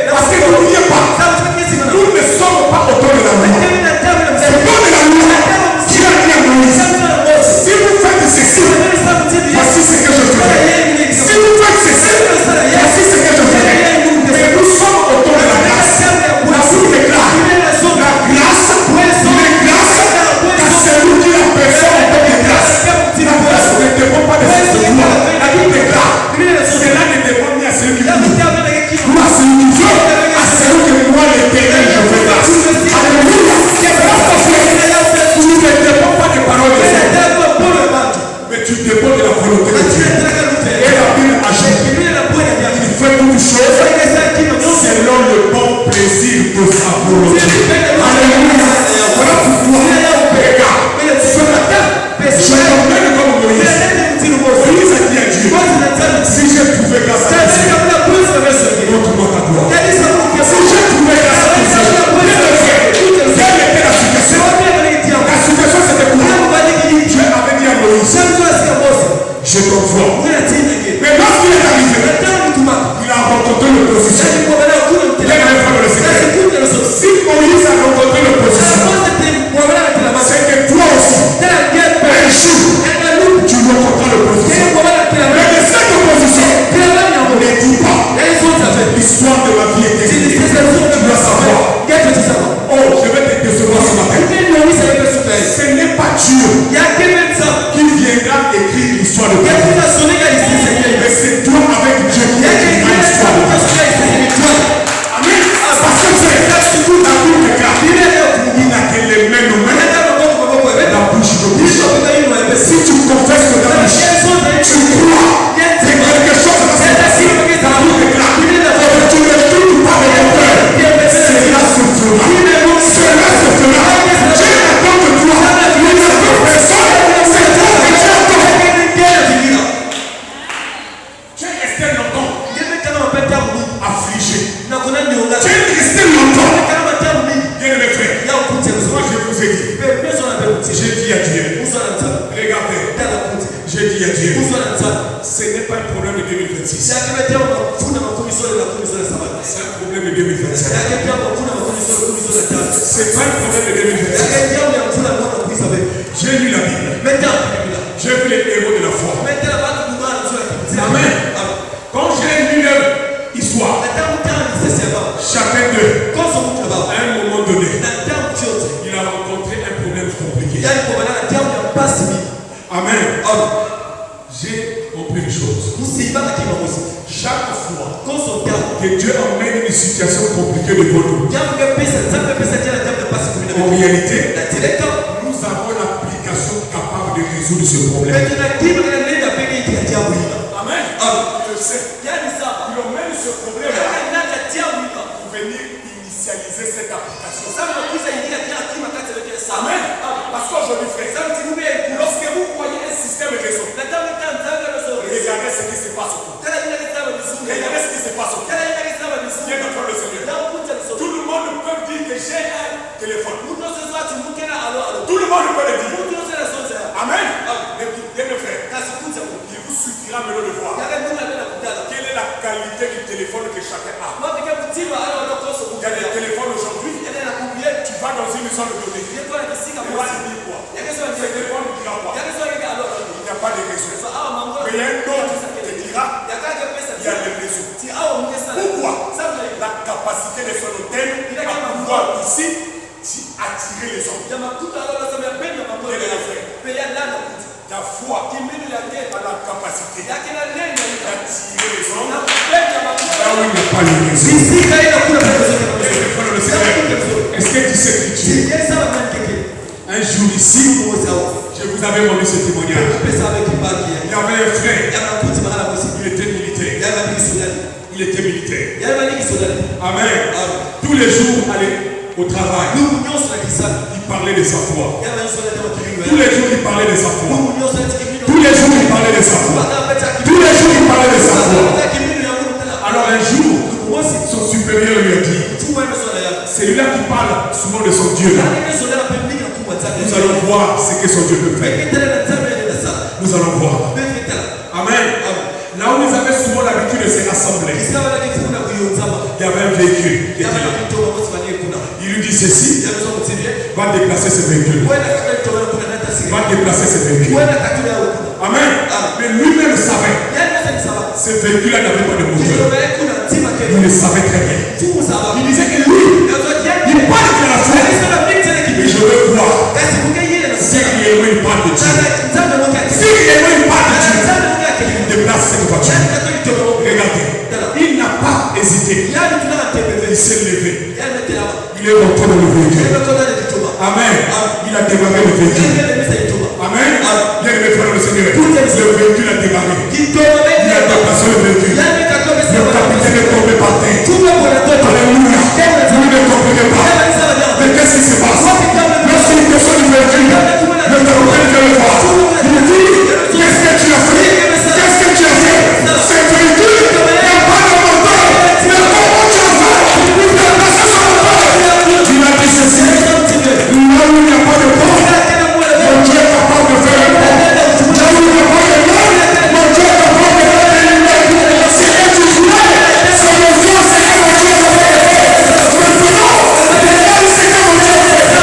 Parce que n'oubliez pas, nous ne sommes pas autour de la loi. C'est pas de la loi qui a dit à Moïse: si vous faites ceci, à Dieu. Ce n'est pas un problème de 2026. C'est un problème de 2025. C'est pas un problème de 2026. J'ai lu la Bible. J'ai vu les héros de la foi. Amen. Quand j'ai lu leur histoire, chacun d'eux, à un moment donné, il a rencontré un problème compliqué. Amen. J'ai compris une chose. Chaque fois que Dieu emmène une situation compliquée devant nous, en réalité, nous avons l'application capable de résoudre ce problème. Amen. Je sais. Il emmène ce problème pour venir initialiser cette application. Amen. Parce qu'aujourd'hui, frère, lorsque vous voyez un système de réseau, regardez ce qui se passe autour. Regardez ce qui se passe autour. Viens d'entendre le Seigneur. Tout le monde peut dire que j'ai un téléphone. Tout le monde peut le dire. Amen. Bien mes frères, il vous suffira maintenant de voir quelle est la qualité du téléphone que chacun a. Il y a des téléphones aujourd'hui. Tu vas dans une maison de données. Tu vas te dire quoi? Ce téléphone ne dira quoi? Il n'y a pas de réseau. Mais il y a un autre qui te dira il y a le réseau. Pourquoi? La capacité de son hôtel à pouvoir ici attirer les hommes. Ta foi a la capacité d'attirer les hommes là où il n'y a pas de réseau. Est-ce que tu sais que tu es? Un jour ici, je vous avais montré ce témoignage. Il y avait un frère, il était militaire. Amen. Tous les jours, aller au travail, il parlait de sa foi. Tous les jours, il parlait de sa foi. Tous les jours, il parlait de sa foi. Tous les jours, il parlait de sa foi. Alors un jour, son supérieur lui a dit, c'est lui-là qui parle souvent de son Dieu. Nous allons voir ce que son Dieu peut faire. Nous allons voir. Amen. Là où nous avions souvent l'habitude de se rassembler, il y avait un véhicule qui était là. Il lui dit ceci, va déplacer ce véhicule. Va déplacer ce véhicule. Amen. Mais lui-même savait. Ce véhicule-là n'avait pas de moteur. Il le savait très bien. Il disait que lui, il parle de la foi. Mais je veux voir si réellement il parle de Dieu. Si réellement il parle de Dieu, il déplace cette voiture. Regardez, il n'a pas hésité. Il s'est levé. Il est rentré dans le véhicule. Amen. Il a démarré le véhicule. Amen. Bien aimé frère le Seigneur. Le véhicule a démarré. Il a déplacé le véhicule. Le capitaine est tombé par terre. Alléluia. Vous ne comprenez pas. Mais qu'est-ce qui se passe? Lorsqu'il descend du véhicule, le capitaine vient le voir. Il lui dit, qu'est-ce que tu as fait? Qu'est-ce que tu as fait? Ce véhicule n'a pas de moteur. Mais comment tu as fait? Il a placé son moteur. Il a dit ceci. Là où il n'y a pas de porte, mon Dieu est capable de faire un pont. Là où il n'y a pas de porte, mon Dieu est capable de faire une lumière. Ce que tu voulais, c'est le Dieu, c'est que mon Dieu a fait. Maintenant, regarde ce que mon Dieu a fait.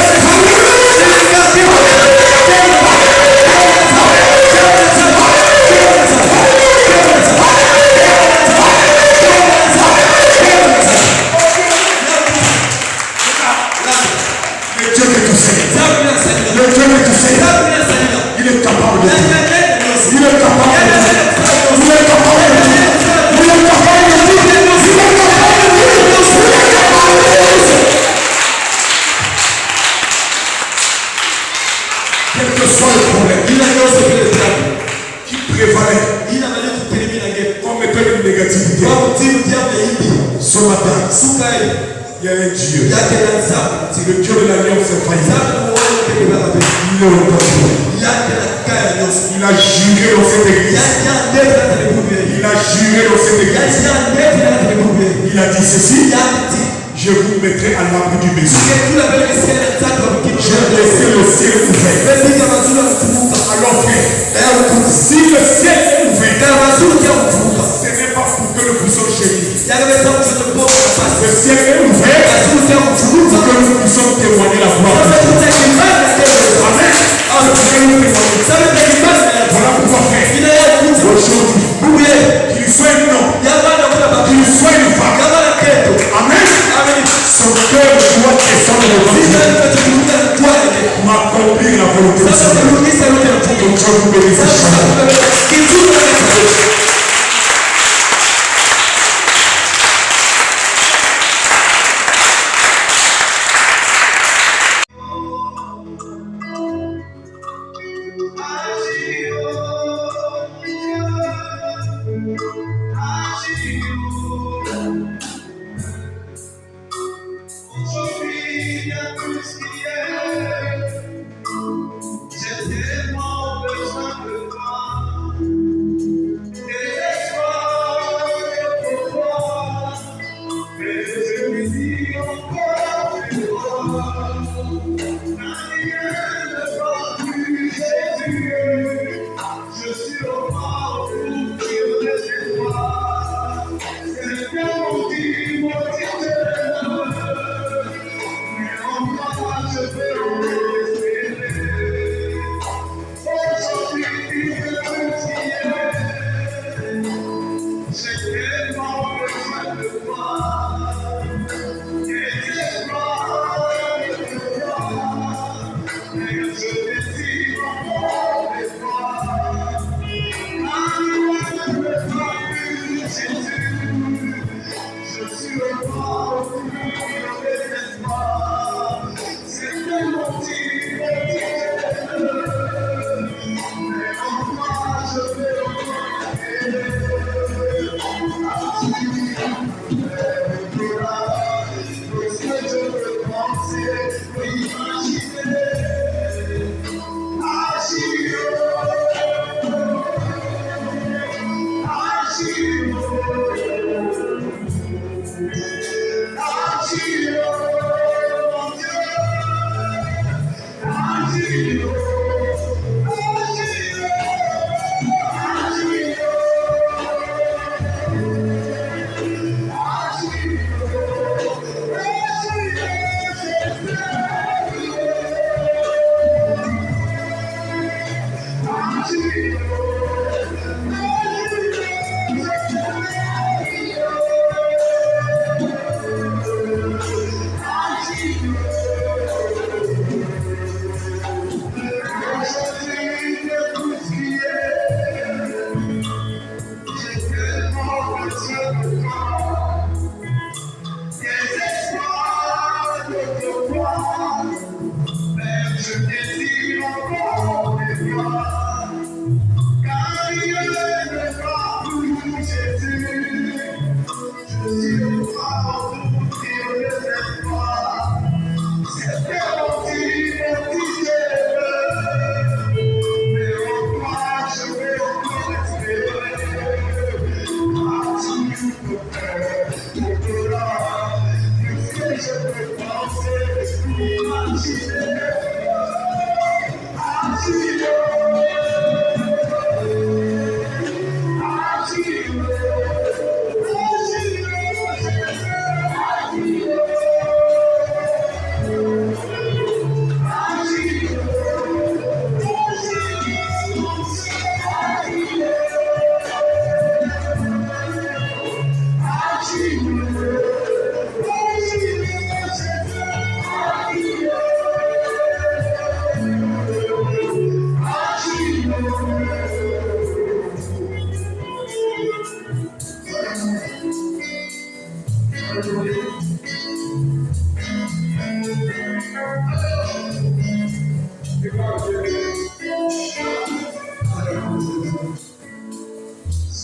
Il est capable de tout. Il est capable de tout. Il est capable de tout. Il est capable de tout. Il est capable de tout. Quel que soit le problème qui prévalait comme étant une négativité, ce matin, il y a un Dieu. C'est le Dieu de l'alliance infaillible. Il est entendu. Il a juré dans cette église. Il a juré dans cette église. Il a dit ceci. Je vous mettrai à l'abri du maison. Je laisserai le ciel ouvert. Alors frère, si le ciel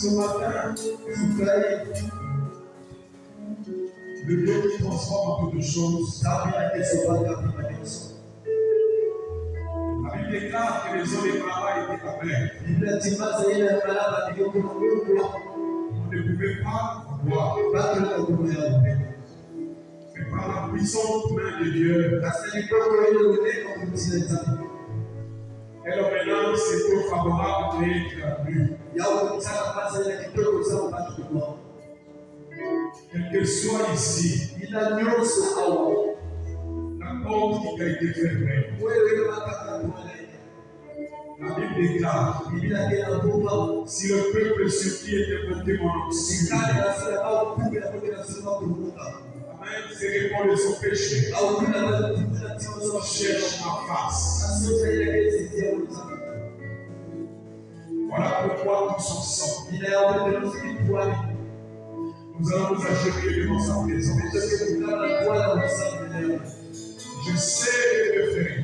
Ce matin, vous allez le Dieu qui transforme beaucoup de choses. La Bible déclare que les hommes et Mara étaient amers. On ne pouvait pas voir. Mais par la puissante main de Dieu, elle maintenant c'est trop favorable d'être lu. Quel que soit ici, la porte qui a été fermée. La Bible déclare, si le peuple sur qui était porté mon nom, se répand de son péché. Cherche ma face. Voilà pourquoi tous ensemble, nous allons nous agenouiller devant sa présence. Je sais que Dieu fait.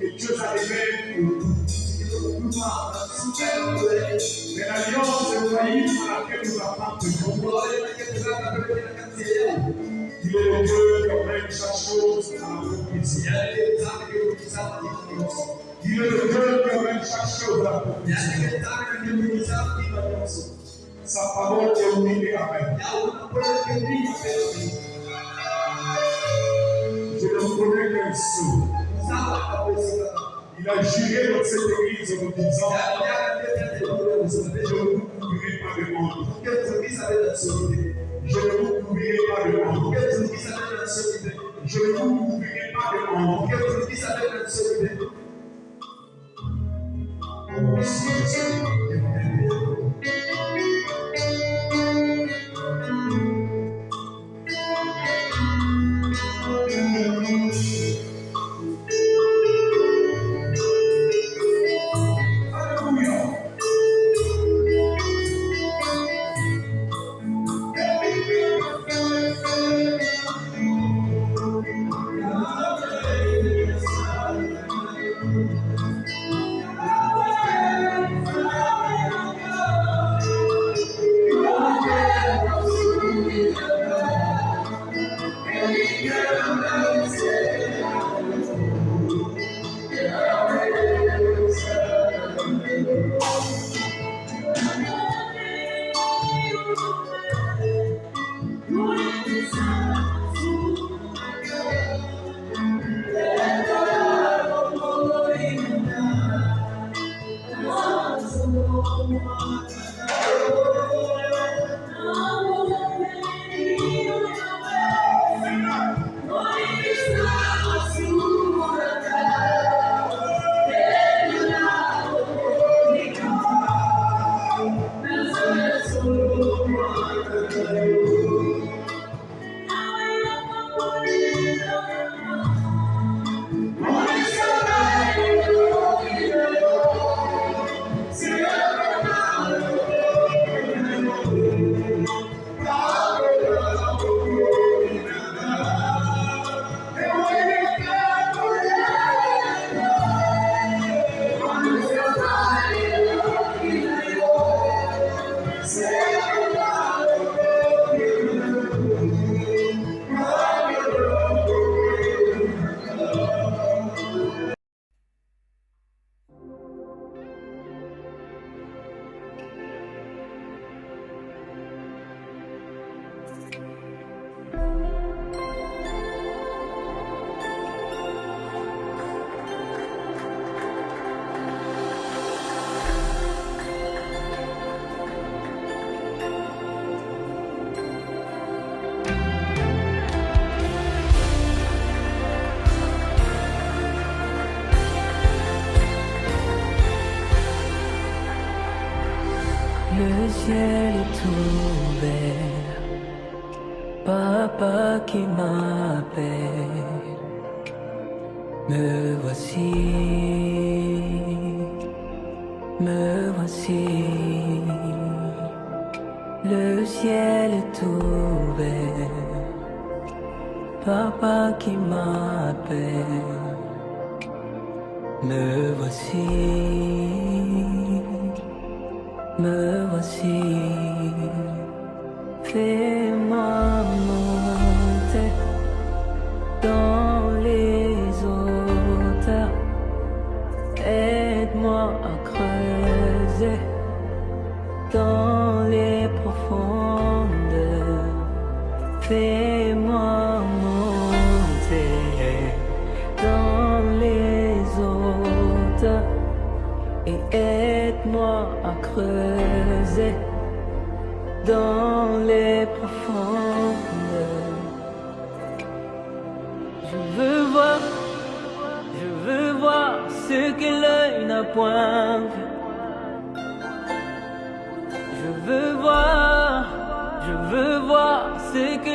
Que Dieu a aimé pour nous. Mais l'alliance égoïste à laquelle nous appartenons, il est le Dieu qui emmène chaque chose à la prophétie. Il est le Dieu qui emmène chaque chose à la prophétie. Sa parole est oui et amen. Je ne connais qu'un seul. Il a juré dans cette église en nous disant: je ne vous couvrirai pas de monde. Je ne vous couvrirai pas de monde. Je ne vous couvrirai pas de monde. Oh, Saint-Esprit. Le ciel est ouvert, papa qui m'appelle, me voici, me voici. Le ciel est ouvert, papa qui m'appelle, me voici. Me voici, fais-moi monter dans les hauteurs, aide-moi à creuser dans les profondeurs, fais-moi monter dans les hauteurs et aide-moi à creuser dans les profondeurs. Je veux voir ce que l'œil n'a point vu. Je veux voir ce que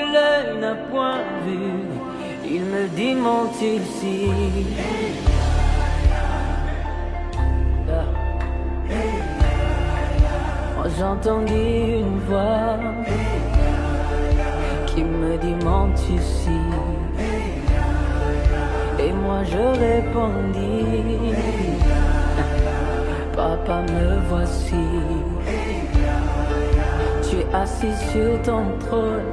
me dis monte-tu-ci. Moi j'entendis une voix qui me dit monte-tu-ci. Et moi je répondis, papa me voici. Tu es assis sur ton trône,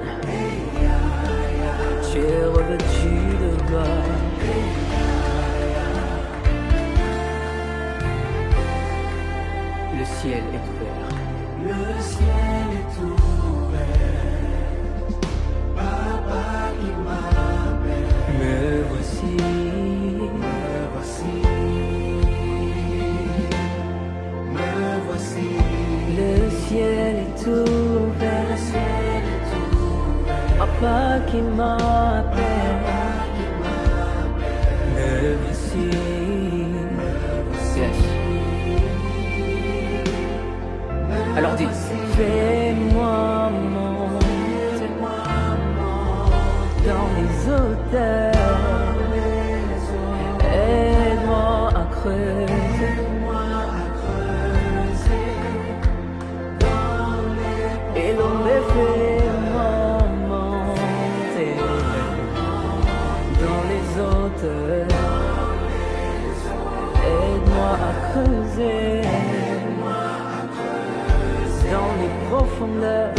tu es revêtu de gloire. Le ciel est ouvert. Le ciel est ouvert. Papa qui m'appelle. Me voici. Me voici. Me voici. Le ciel est ouvert. Le ciel est ouvert. Papa qui m'appelle. Papa qui m'appelle. Me voici. Yes. Alors dis, fais-moi monter dans les hauteurs, aide-moi à creuser, et l'on me fait-moi monter dans les hauteurs, aide-moi à creuser dans les profondeurs.